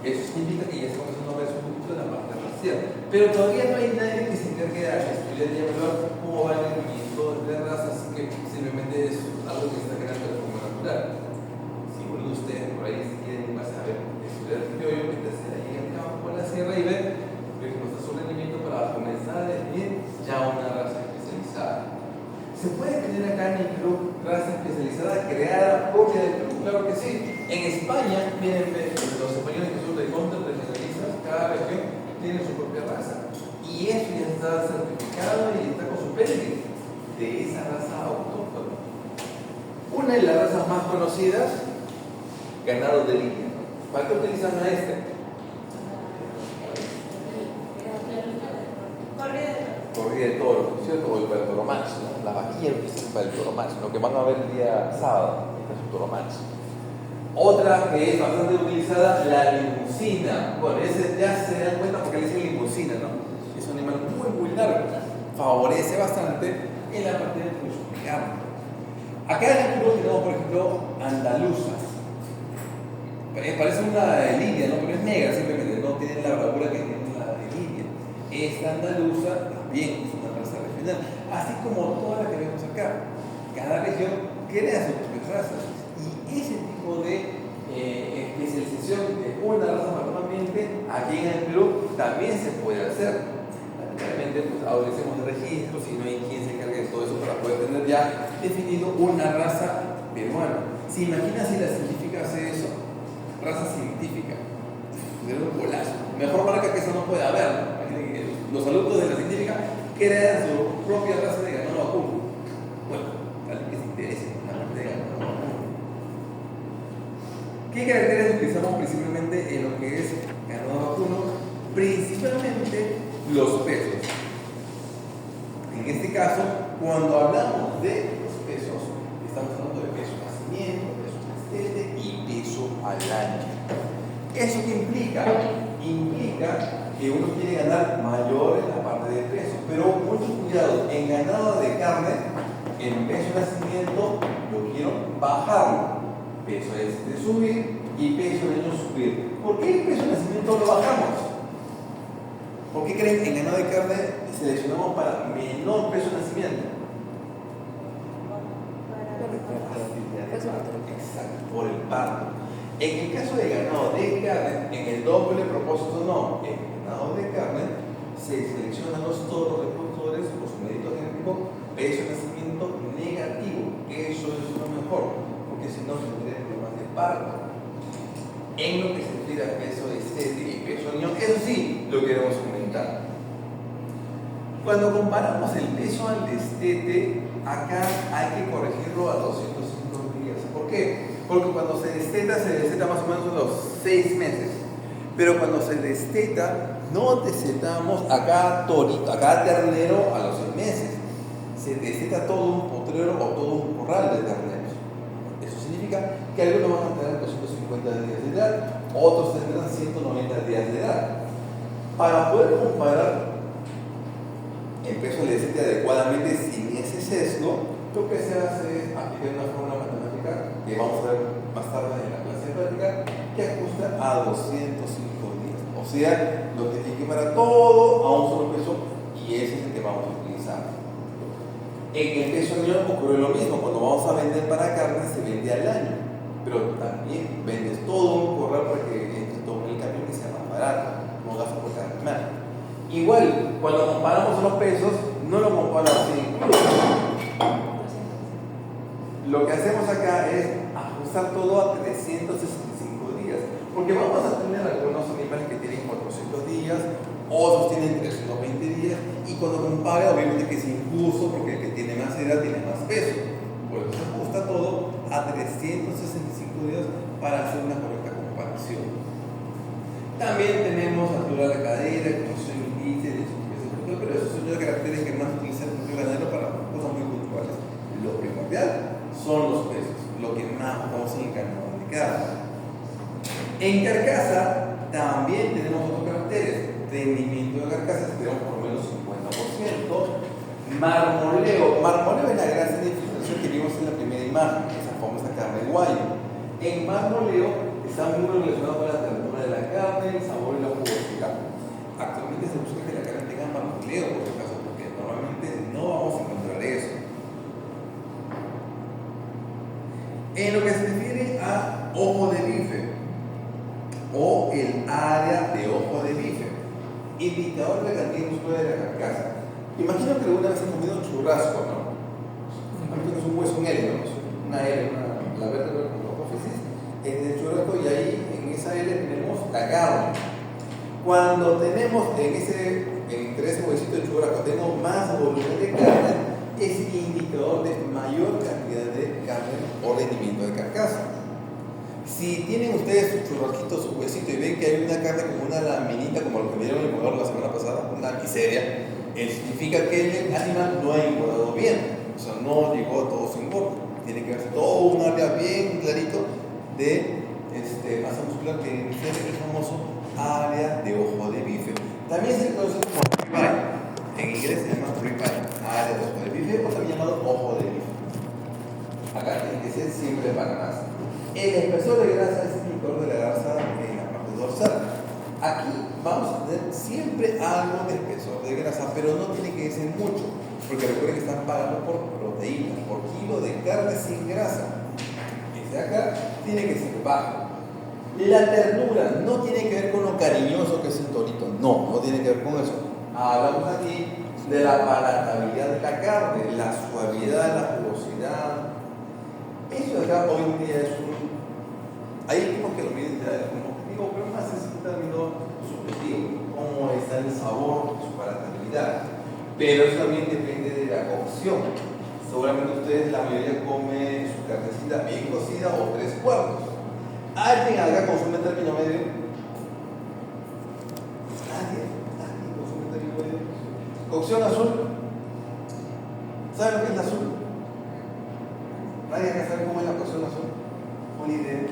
Eso significa que ya está comenzando a ver un poquito la parte racial, pero todavía no hay nadie que se encargue de estudiar y evaluar cómo va el movimiento de razas, que simplemente es algo que está creando de forma natural. Si uno de ustedes por ahí quieren más saber estudiar el criollo, meterse ahí en el campo a la sierra y ver cómo está su rendimiento para comenzar a definir ya una raza especializada. ¿Se puede tener acá en el Perú raza especializada creada propia del Perú? Claro que sí. En España, miren, los españoles que son de contrarregionalistas, cada región tiene su propia raza. Y eso ya está certificado y está con su pérdida de esa raza autóctona. Una de las razas más conocidas, ganado de línea. ¿Para qué utilizan a este? Corrida de toro, ¿cierto? O el para el toro macho, ¿no? La vaquilla es para el toro macho, lo que van a ver el día sábado, este es un toro macho. Otra que es bastante utilizada, la limusina. Bueno, ese ya se dan cuenta porque le dicen limusina, ¿no? Es un animal muy largo, favorece bastante en la parte del crucificado. Acá en el Perú tenemos, por ejemplo, andaluzas. Parece una lidia, ¿no? Pero es negra simplemente, no tiene la bravura que tiene la de lidia. Esta andaluza también es una raza regional, así como todas las que vemos acá. Cada región crea sus propias razas y ese tipo de especialización de una raza particularmente aquí en el Perú también se puede hacer. Lamentablemente obviamente pues adolecemos de registros y no hay quien se encargue de todo eso para poder tener ya definido una raza peruana. ¿Se imagina si la científica hace eso? Raza científica. Sería un golazo. Mejor marca que eso no puede haber, ¿no? Imaginen que los alumnos de la científica crean su propia raza de ganado vacuno. Bueno, alguien que se interese en la parte de ganado vacuno. ¿Qué caracteres utilizamos principalmente en lo que es ganado vacuno? Principalmente los pesos. En este caso, cuando hablamos de los pesos, estamos hablando de peso de nacimiento, peso destete y peso al año. ¿Eso qué implica? Implica que uno quiere ganar mayor en la parte de peso, pero mucho cuidado, en ganado de carne, en peso de nacimiento, yo quiero bajarlo. Peso de subir y peso de año subir. ¿Por qué el peso de nacimiento lo bajamos? ¿Por qué creen que en ganado de carne seleccionamos para menor peso de nacimiento? Exacto, por el parto. En el caso de ganado de carne, en el doble propósito no, en el ganado de carne se seleccionan los toros reproductores por su mérito genético, peso de nacimiento negativo. Eso es lo mejor, porque si no tendría problemas de parto. En lo que se refiere a peso destete y peso niño, eso sí lo queremos aumentar. Cuando comparamos el peso al destete, acá hay que corregirlo a 205 días. ¿Por qué? Porque cuando se desteta más o menos unos 6 meses. Pero cuando se desteta, no destetamos a cada torito, a cada ternero a los 6 meses. Se desteta todo un potrero o todo un corral de terneros. Eso significa que algunos van a tener 250 días de edad, otros tendrán 190 días de edad. Para poder comparar el peso del destete adecuadamente sin ese sesgo, lo que se hace es aplicar una fórmula matemática que vamos a ver más tarde en la clase de práctica, que ajusta a 205 días. O sea, lo que equipara todo a un solo peso, y ese es el que vamos a utilizar. En el peso año ocurre lo mismo. Cuando vamos a vender para carne, se vende al año, pero también vendes todo un corral para que entre todo el camión que sea más barato, no gasto por cada animal. Igual, cuando comparamos los pesos, no lo comparo así. Lo que hacemos acá es ajustar todo a 365 días, porque vamos a tener algunos animales que tienen 400 días, otros tienen 320 días, y cuando compara, obviamente que es injusto, porque el que tiene más edad tiene más peso. Por eso se ajusta todo a 365 días para hacer una correcta comparación. También tenemos altura de la cadera, composición índice, pero esos son los caracteres que más utiliza el propio ganadero para cosas muy puntuales. Lo primordial son los pesos, lo que más vamos a encarnar de carne. En carcasa también tenemos otros caracteres. Rendimiento de carcasas tenemos por lo menos 50%. Marmoleo es la gran diferenciación que vimos en la primera imagen, esa famosa carne de guayo. En marmoleo está muy relacionado con la ternura de la carne, el sabor y la jugosidad. Actualmente se busca que la carne tenga marmoleo, por si acaso, porque normalmente no vamos a encontrar eso. En lo que se refiere a ojo de bife o el área de ojo de bife, indicador de la cantidad muscular de la carcasa. Imagino que alguna vez han comido un churrasco, ¿no? Imagino que es un hueso, un L, ¿no? Una L, la vértebra con la apófisis, en el churrasco, y ahí en esa L tenemos la carne. Cuando tenemos entre ese huesito de churrasco tenemos más volumen de carne, es indicador de mayor cantidad de carne o rendimiento de carcasa. Si tienen ustedes su churrasquito, su huesito, y ven que hay una carne como una laminita, como lo que me dieron el comedor la semana pasada, una miseria, significa que el animal no ha engordado bien, o sea, no llegó a todo su engorde. Tiene que haber todo un área bien clarito de masa muscular, que es el famoso área de ojo de bife. También se conoce como ribeye. En inglés se llama ribeye, área de ojo de bife, o también llamado ojo de bife. Acá tiene que ser siempre para grasa. El espesor de grasa es el indicador de la grasa en la parte dorsal. Aquí vamos a tener siempre algo de espesor de grasa, pero no tiene que ser mucho, porque recuerden que están pagando por proteínas, por kilo de carne sin grasa. Este de acá tiene que ser bajo. La ternura no tiene que ver con lo cariñoso que es un torito, no tiene que ver con eso. Hablamos aquí de la palatabilidad de la carne, la suavidad, la jugosidad. Eso de acá hoy en día es hay como que lo miden como objetivo, pero más es un término subjetivo, cómo está el sabor, su palatabilidad. Pero eso también depende de la cocción. Seguramente ustedes, la mayoría, come su carnecita bien cocida o 3/4. ¿Alguien acá consume término medio? Nadie consume término medio. Cocción azul. ¿Saben lo que es la azul? ¿Nadie acá sabe cómo es la cocción azul? Una idea.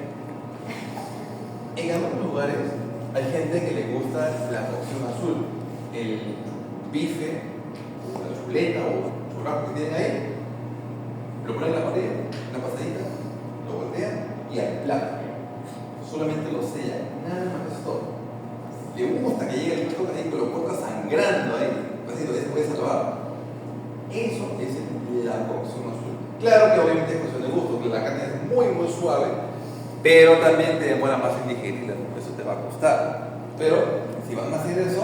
En algunos lugares hay gente que le gusta la cocción azul. El bife, o la chuleta o churrasco que tienen ahí, lo ponen en la parrilla, en la pasadita, lo voltean y al plato. Solamente lo sellan, nada más, es todo. Le gusta que llegue el plato ahí con lo corta sangrando ahí, así lo puede salvar. Eso es la cocción azul. Claro que obviamente es cuestión de gusto, porque la carne es muy suave, pero también te demora más en digerirla, eso te va a costar. Pero si van a hacer eso,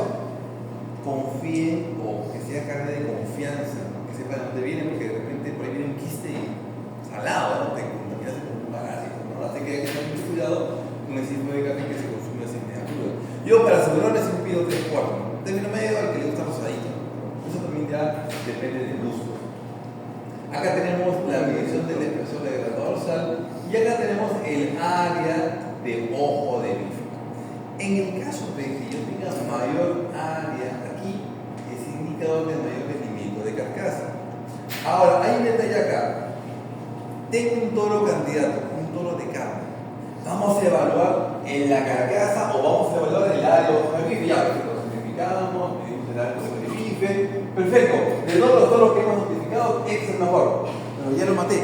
confíen o que sea carne de confianza, que sepan dónde viene, porque de repente por ahí viene un quiste salado, ¿no? Te contaminas con un parásito, ¿no? Así que hay que tener mucho cuidado con ese tipo de carne que se consume así media cruda. Yo para asegurarles siempre pido 3/4, término medio al que le gusta rosadito. Eso también ya depende del gusto. Acá tenemos la medición del espesor de grasa dorsal y acá tenemos el área de ojo de bife. En el caso de que yo tenga mayor área aquí, es indicador de mayor rendimiento de carcasa. Ahora, hay un detalle acá. Tengo un toro candidato, un toro de carne. Vamos a evaluar en la carcasa o vamos a evaluar el área de ojo de bife. Ya, lo simplificamos, medimos el área de ojo de bife. Perfecto, de todos los toros que hemos notificado, este es el mejor. Pero ya lo maté.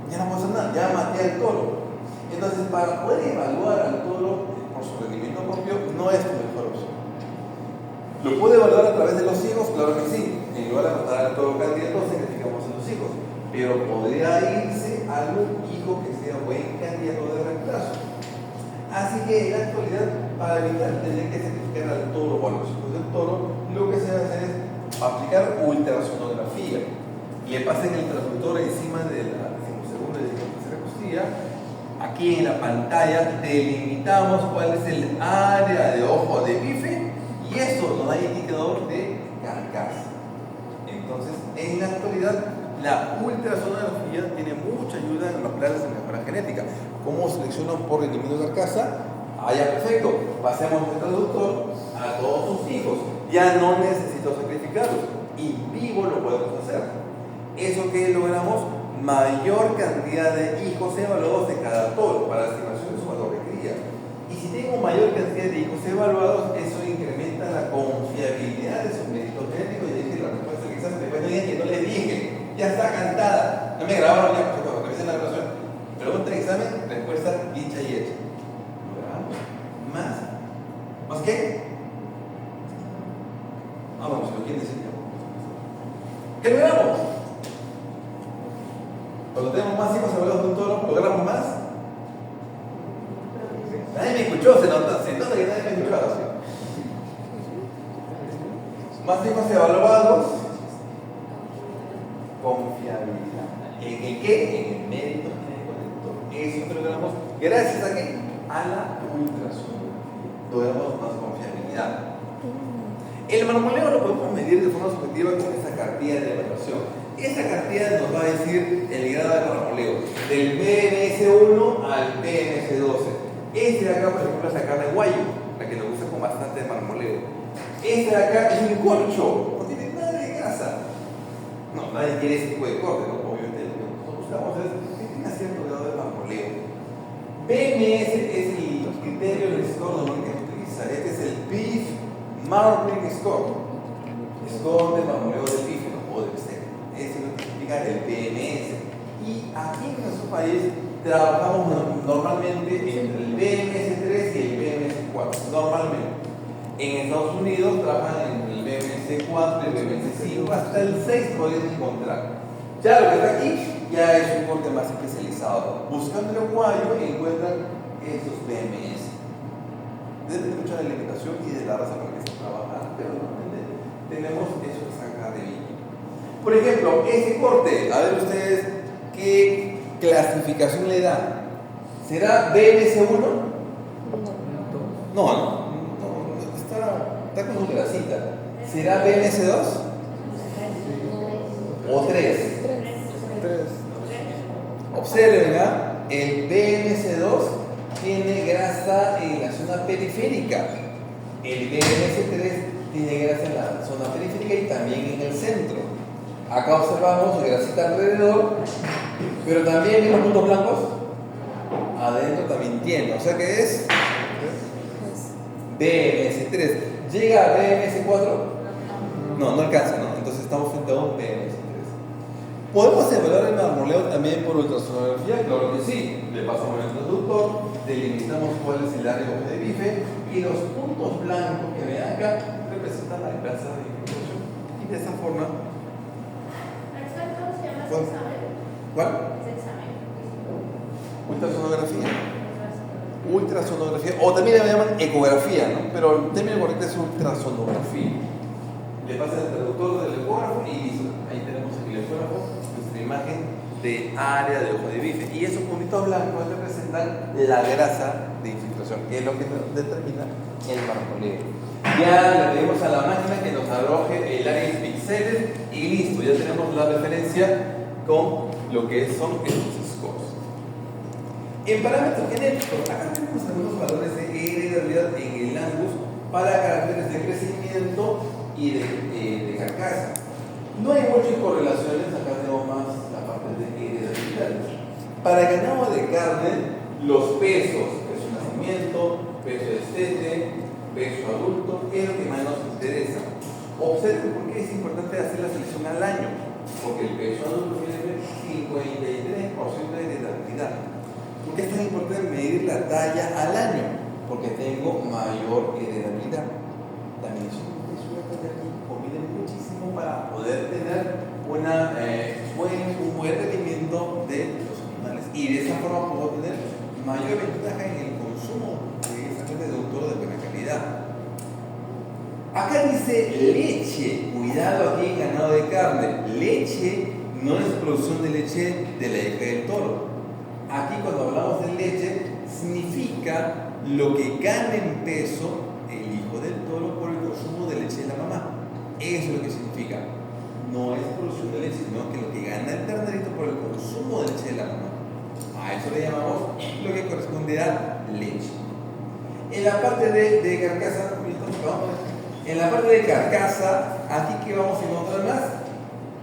Ya no puedo hacer nada, ya maté al toro. Entonces, para poder evaluar al toro por su rendimiento propio, no es tu mejor opción. ¿Lo puede evaluar a través de los hijos? Claro que sí. En lugar de matar al toro candidato, sacrificamos a los hijos. Pero podría irse a algún hijo que sea buen candidato de reemplazo. Así que en la actualidad, para evitar tener que sacrificar al toro o a los hijos del toro, lo que se hace es aplicar ultrasonografía. Le pasen el transductor encima de la segunda y tercera costilla. Aquí en la pantalla delimitamos cuál es el área de ojo de bife y esto nos da indicador de carcasa. Entonces, en la actualidad, la ultrasonografía tiene mucha ayuda en los planes de mejora genética. ¿Cómo seleccionan por rendimiento de carcasa? Ah, ya, perfecto. Pasemos el traductor a todos sus hijos. Ya no necesito sacrificarlos. En vivo lo podemos hacer. Eso que logramos, mayor cantidad de hijos evaluados de cada toro para la estimación de su valor de cría. Y si tengo mayor cantidad de hijos evaluados, eso incrementa la confiabilidad de sus méritos genéticos. Y dije la respuesta del examen, después no digan que no les dije, ya está cantada. No me grabaron ya, por favor, revisen la grabación. Pregunta de examen, respuesta dicha y hecha. ¿Lo grabamos? ¿Más? ¿Más qué? Vamos, si lo quieren decir yo. ¿Qué logramos? Cuando tenemos más hijos evaluados de un toro, ¿logramos más? Nadie me escuchó, se nota que nadie me escuchó. Más hijos evaluados, confiabilidad. ¿En el qué? En el mérito genético del toro. Eso logramos gracias a qué? A la ultrasonografía. Logramos más confiabilidad. El marmoleo lo podemos medir de forma subjetiva con esta cartilla de evaluación. Esta cartilla nos va a decir el grado de marmoleo, del PMS1 al PMS12. Este de acá, por ejemplo, es la carne guayo, la que nos gusta con bastante marmoleo. Este de acá es un corcho, no tiene nada de grasa. No, nadie quiere ese tipo de corte, ¿no? Obviamente lo que nosotros buscamos es que tenga cierto grado de marmoleo. PMS es el criterio del score que se utiliza. Este es el Beef Marbling Score. Score de marmoleo del bífero o del bistec. Eso es lo que significa el PMS. Y aquí en nuestro país trabajamos normalmente entre el PMS3 y el PMS4. Normalmente. En Estados Unidos trabajan entre el PMS4, el PMS5, hasta el 6 podrían encontrar. Ya lo que está aquí ya es un corte más especializado. Buscando el guayo encuentran estos PMS. Deben escuchar la alimentación y de la raza para que se trabaja, pero normalmente tenemos eso que saca de Vicky. Por ejemplo, ese corte, a ver ustedes qué clasificación le da. ¿Será BMS1? No, está con su grasita. ¿Será BMS2? ¿O 3? Observen, ¿ah? El BMS2 tiene grasa en la zona periférica. El BMS3 tiene grasa en la zona periférica y también en el centro. Acá observamos grasita alrededor, pero también en los puntos blancos, adentro también tiene. O sea que es BMS3. ¿Llega a BMS4? No alcanza, ¿no? Entonces estamos frente a un BMS3. ¿Podemos evaluar el marmoleo también por ultrasonografía? Claro que sí. Le pasamos el transductor, delimitamos cuál es el área de bife y los puntos blancos que ven acá representan la grasa de infiltración. Y de esa forma. ¿Cómo se llama ese examen? ¿Cuál? Ese examen. Ultrasonografía. Ultrasonografía. O también le llaman ecografía, ¿no? Pero el término correcto es ultrasonografía. Le pasa el traductor del ecógrafo y listo. Ahí tenemos el ecógrafo, nuestra imagen de área de ojo de bife. Y esos puntitos blancos representan la grasa de infiltración, que es lo que determina el marmoleo. Ya le pedimos a la máquina que nos arroje el área en píxeles y listo, ya tenemos la referencia con lo que son estos scores. En parámetros genéticos, acá tenemos algunos valores de heredabilidad en el Angus para caracteres de crecimiento y de carcasa. No hay muchas correlaciones, acá tenemos más la parte de heredabilidad. Para el ganado de carne, los pesos, peso de nacimiento, peso de destete, peso adulto, es lo que más nos interesa. Observen por qué es importante hacer la selección al año, porque el peso adulto tiene 53% de heredabilidad. ¿Por qué es tan importante medir la talla al año? Porque tengo mayor heredabilidad. También es un conviene muchísimo para poder tener un buen rendimiento de los animales y de esa forma puedo tener mayor ventaja en el consumo de esa clase de productos de buena calidad. Acá dice leche, cuidado aquí en ganado de carne. Leche no es producción de leche de la hija del toro. Aquí cuando hablamos de leche significa lo que gana en peso el hijo del toro por el consumo de leche de la mamá. Eso es lo que significa. No es producción de leche, sino que lo que gana el ternerito por el consumo de leche de la mamá. A eso le llamamos lo que corresponde a leche. En la parte de carcasa, en la parte de carcasa, aquí que vamos a encontrar más,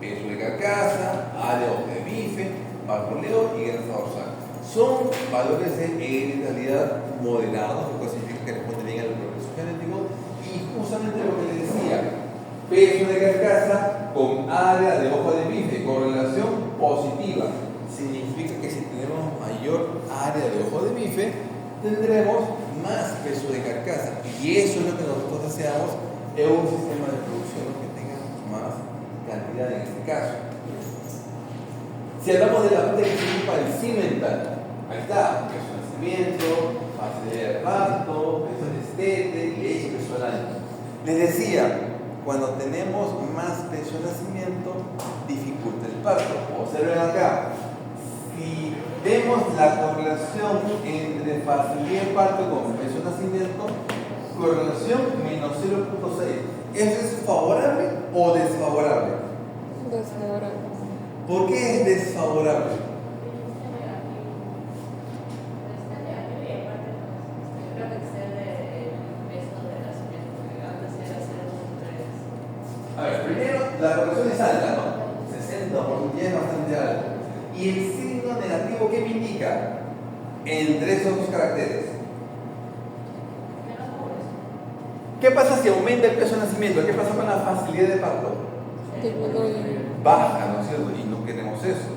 peso de carcasa, área de bife, marmoleo y grasa dorsal. Son valores de heredabilidad moderados, lo que significa que responden bien al progreso genético, y justamente lo que les decía, peso de carcasa con área de ojo de bife, correlación positiva. Significa que si tenemos mayor área de ojo de bife, tendremos más peso de carcasa. Y eso es lo que nosotros deseamos en un sistema de producción que tenga más cantidad en este caso. Si hablamos de la parte que se ocupa el cimental, ahí está, peso de nacimiento, facilidad de parto, peso de destete, leche, peso del año. Les decía, cuando tenemos más peso de nacimiento, dificulta el parto. Observen acá, si vemos la correlación entre facilidad de parto con peso de nacimiento, correlación menos 0.6. ¿Eso es favorable o desfavorable? Desfavorable. ¿Por qué es desfavorable? A ver, primero, la correlación es alta, ¿no? 60% es bastante alto. ¿Y el signo negativo qué me indica? Entre esos dos caracteres. ¿Qué pasa si aumenta el peso de nacimiento? ¿Qué pasa con la facilidad de parto? Baja, ¿no es cierto? Y no queremos eso.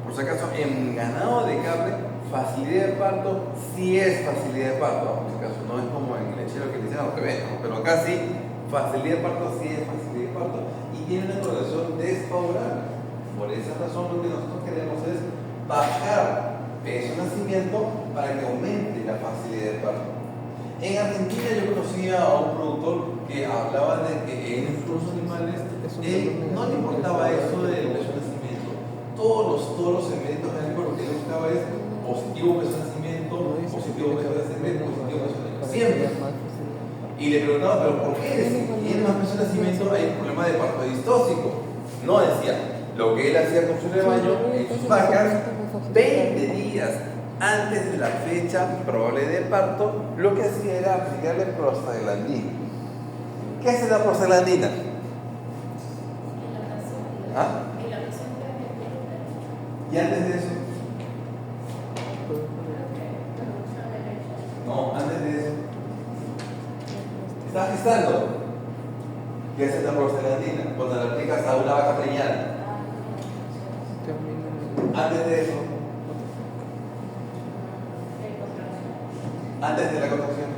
Por si acaso, en ganado de carne, facilidad de parto sí es facilidad de parto. Por si acaso, no es como en el lechero que le dicen al revés, ¿no? Pero acá sí, facilidad de parto sí es facilidad de parto y tiene una correlación desfavorable. Por esa razón, lo que nosotros queremos es bajar peso de nacimiento para que aumente la facilidad de parto. En Argentina yo conocía a un productor que hablaba de que en los animales no le importaba eso del peso de nacimiento. Todos los segmentos genéticos lo que él buscaba es positivo peso de nacimiento, positivo peso de nacimiento, positivo peso de nacimiento. Siempre. Y le preguntaba, ¿pero por qué? Si tiene más peso de nacimiento hay un problema de parto distóxico. No decía. Lo que él hacía con su rebaño en sus vacas, 20 días antes de la fecha probable de parto, lo que hacía era aplicarle prostaglandina. ¿Qué hace la prostaglandina? ¿Ah? ¿Y antes de eso? No, antes de eso. ¿Estás gestando? ¿Qué hace la prostaglandina? Cuando la aplicas a una vaca preñada. Antes de eso. Antes de la contracción.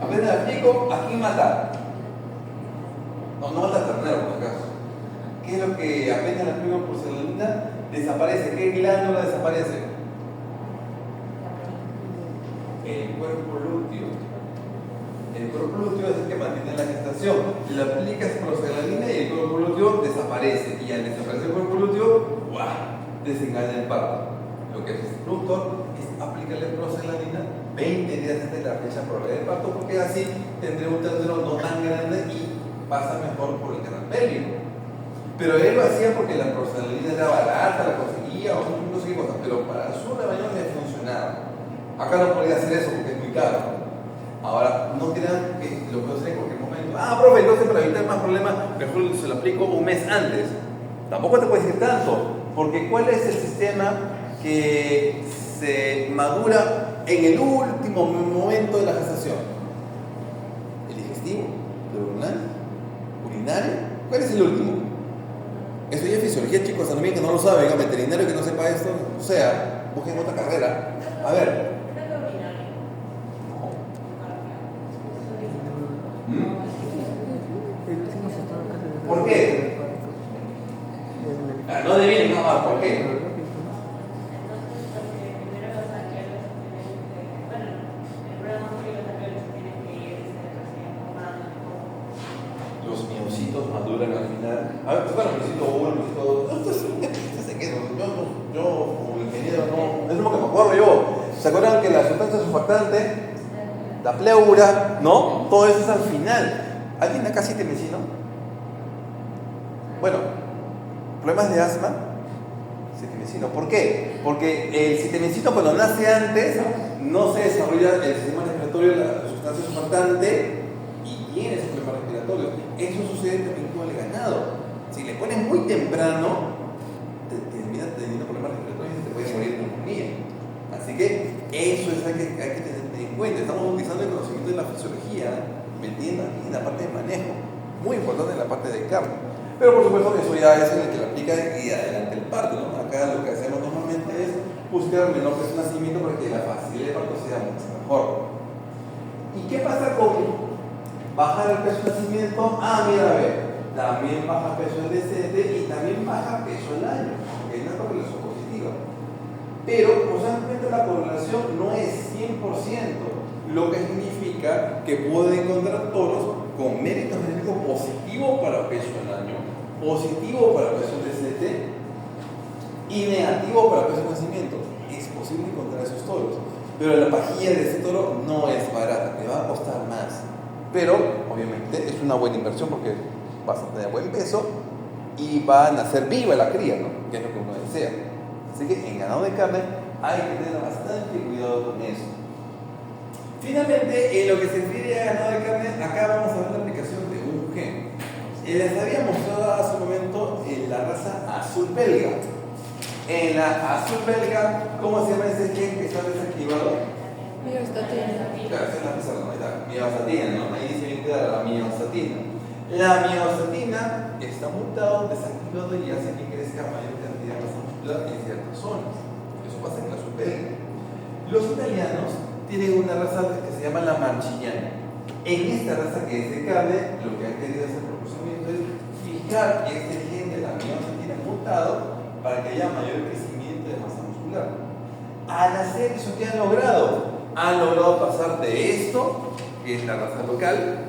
Apenas la aplico, ¿a quién matar? No mata al ternero, por acaso. ¿Qué es lo que apenas la aplico por prostaglandina? Desaparece. ¿Qué glándula desaparece? El cuerpo lúteo. El cuerpo lúteo es el que mantiene la gestación. Le aplicas prostaglandina y el cuerpo lúteo desaparece. Y al desaparecer el cuerpo lúteo, ¡guau!, desengaña el parto. Lo que hace el productor es aplicarle prostaglandina 20 días antes de la fecha probable del parto, porque así tendré un ternero no tan grande y pasa mejor por el canal pélvico. Pero él lo hacía porque la prostaglandina era barata, la conseguía o no sé qué cosa, pero para su rebaño le funcionaba. Acá no podía hacer eso porque es muy caro. Ahora, no crean que lo puedo hacer en cualquier momento. Profe, entonces para evitar más problemas, mejor se lo aplico un mes antes. Tampoco te puedes decir tanto, porque ¿cuál es el sistema que se madura en el último momento de la gestación? ¿El digestivo? ¿El hormonal? ¿Urinario? ¿Cuál es el último? Eso ya es fisiología, chicos, también que no lo saben, el veterinario que no sepa esto, o sea, busquen otra carrera. A ver. ¿Por qué? No adivinen, no, ¿por qué? Los miocitos maduran al final. A ver, tocan el miocito 1, el miocito 2. Yo como ingeniero, no, es lo que me acuerdo yo. ¿Se acuerdan que la sustancia surfactante, la pleura, no? Todo eso es al final. ¿Alguien acá sí te mencino? Bueno, problemas de asma, citemecino. ¿Por qué? Porque el citemecino cuando nace antes no se desarrolla el sistema respiratorio, la sustancia surfactante, y tiene ese problema respiratorio. Eso sucede también con el ganado. Si le pones muy temprano, te termina teniendo problemas respiratorios y te puede morir de neumonía. Así que eso es algo que hay que tener en cuenta. Estamos utilizando el conocimiento de la fisiología, metiendo aquí en la parte de manejo, muy importante en la parte de carne. Pero por supuesto eso ya es el que lo aplica y adelante el parto, ¿no? Acá lo que hacemos normalmente es buscar menor peso de nacimiento para que la facilidad de parto sea mucho mejor. ¿Y qué pasa con bajar el peso de nacimiento? Mira, a ver, también baja peso el DCT y también baja peso el año, porque hay una correlación positiva. Pero constantemente la correlación no es 100%, lo que significa que puede encontrar toros con mérito genético positivo para peso el año, positivo para peso de DCT y negativo para peso de nacimiento. Es posible encontrar esos toros, pero la pajilla de ese toro no es barata, te va a costar más. Pero obviamente es una buena inversión porque vas a tener buen peso y va a nacer viva la cría, ¿no? Que es lo que uno desea. Así que en ganado de carne hay que tener bastante cuidado con eso. Finalmente, en lo que se refiere a ganado de carne, acá vamos a ver la aplicación de un gen. Les había mostrado hace un momento la raza azul belga. En la azul belga, ¿cómo se llama ese gen que está desactivado? Miostatina. Claro, esa es la pizarra, ¿no? Miostatina, ¿no? Ahí dice bien clara la miostatina. La miostatina está mutado, desactivado y hace que crezca mayor cantidad de masa muscular en ciertas zonas. Eso pasa en la azul belga. Los italianos tienen una raza que se llama la Marchignana. En esta raza que es de carne, lo que han querido hacer por procesamiento es fijar este gen de la miostatina mutado para que haya mayor crecimiento de masa muscular. Al hacer eso, ¿qué han logrado? han logrado pasar de esto, que es la raza local,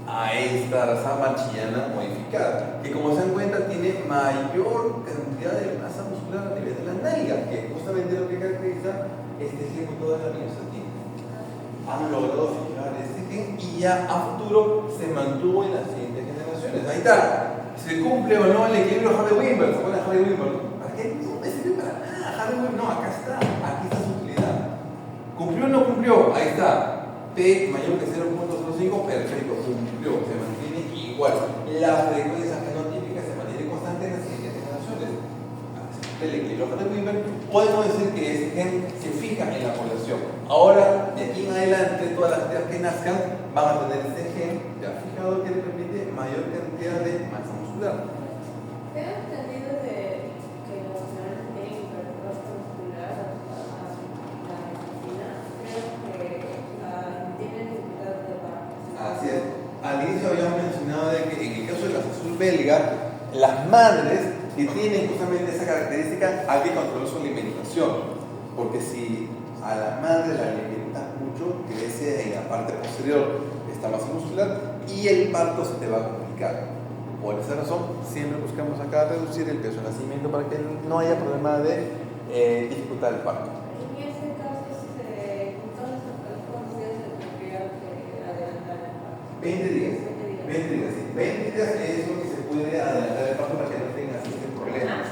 a esta raza manchillana modificada, que como se dan cuenta tiene mayor cantidad de masa muscular a nivel de la nalga, que es justamente lo que caracteriza este ejemplo de la miostatina. Han logrado fijar este gen y ya a futuro se mantuvo en las siguientes generaciones. Ahí está. ¿Se cumple o no el equilibrio Hardy-Weinberg? ¿Se acuerdan de Hardy-Weinberg? ¿Para qué? No me sirve para nada. Hardy-Weinberg, no, acá está. Aquí está su utilidad. ¿Cumplió o no cumplió? Ahí está. P mayor que 0.05, perfecto, cumplió, se mantiene igual. La frecuencia fenotípica se mantiene constante en las siguientes generaciones. El equilibrio Hardy-Weinberg, podemos decir que ese gen se fija en la población. Ahora, de aquí en adelante, todas las crías que nazcan van a tener ese gen ya fijado que le permite mayor cantidad de masa muscular. Tengo entendido que los señores que tienen hipertrofia muscular a la medicina, creo que tienen dificultad de parto. Así es. Al inicio habíamos mencionado de que en el caso de la azul belga, las madres que tienen justamente esa característica hay que controlar su alimentación. Porque si a la madre la alimentas mucho, crece en la parte posterior esta masa muscular y el parto se te va a complicar. Por esa razón, siempre buscamos acá reducir el peso de nacimiento para que no haya problema de dificultad del parto. En ese caso, ¿cuántos días se tendría que adelantar el parto? 20 días. 20 días, sí. 20 días es lo que se puede adelantar el parto para que no tengas este problema.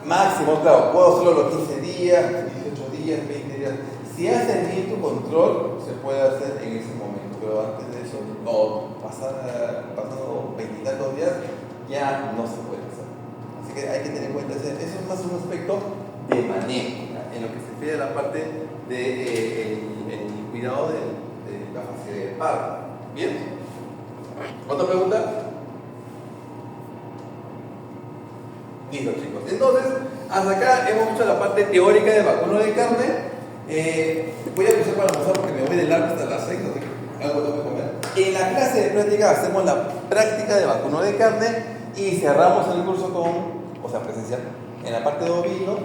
Máximo, claro, puedo hacerlo los 15 días, 18 días, 20 días. Si haces bien tu control, se puede hacer en ese momento, pero antes de eso, no, pasando 20 y tantos días, ya no se puede hacer. Así que hay que tener en cuenta, eso es más un aspecto de manejo, ¿ya? En lo que se refiere a la parte de el cuidado de la facilidad de parto. ¿Bien? ¿Otra pregunta? Listo, chicos. Entonces, hasta acá hemos visto la parte teórica de vacuno de carne. Voy a empezar para almorzar porque me voy de largo hasta las 6, así que algo tengo que comer. En la clase de práctica hacemos la práctica de vacuno de carne y cerramos el curso presencial, en la parte de ovino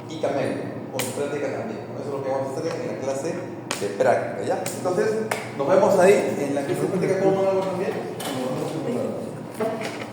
y camelo, con práctica también. Eso es lo que vamos a hacer en la clase de práctica, ¿ya? Entonces, nos vemos ahí en la clase de práctica con un también.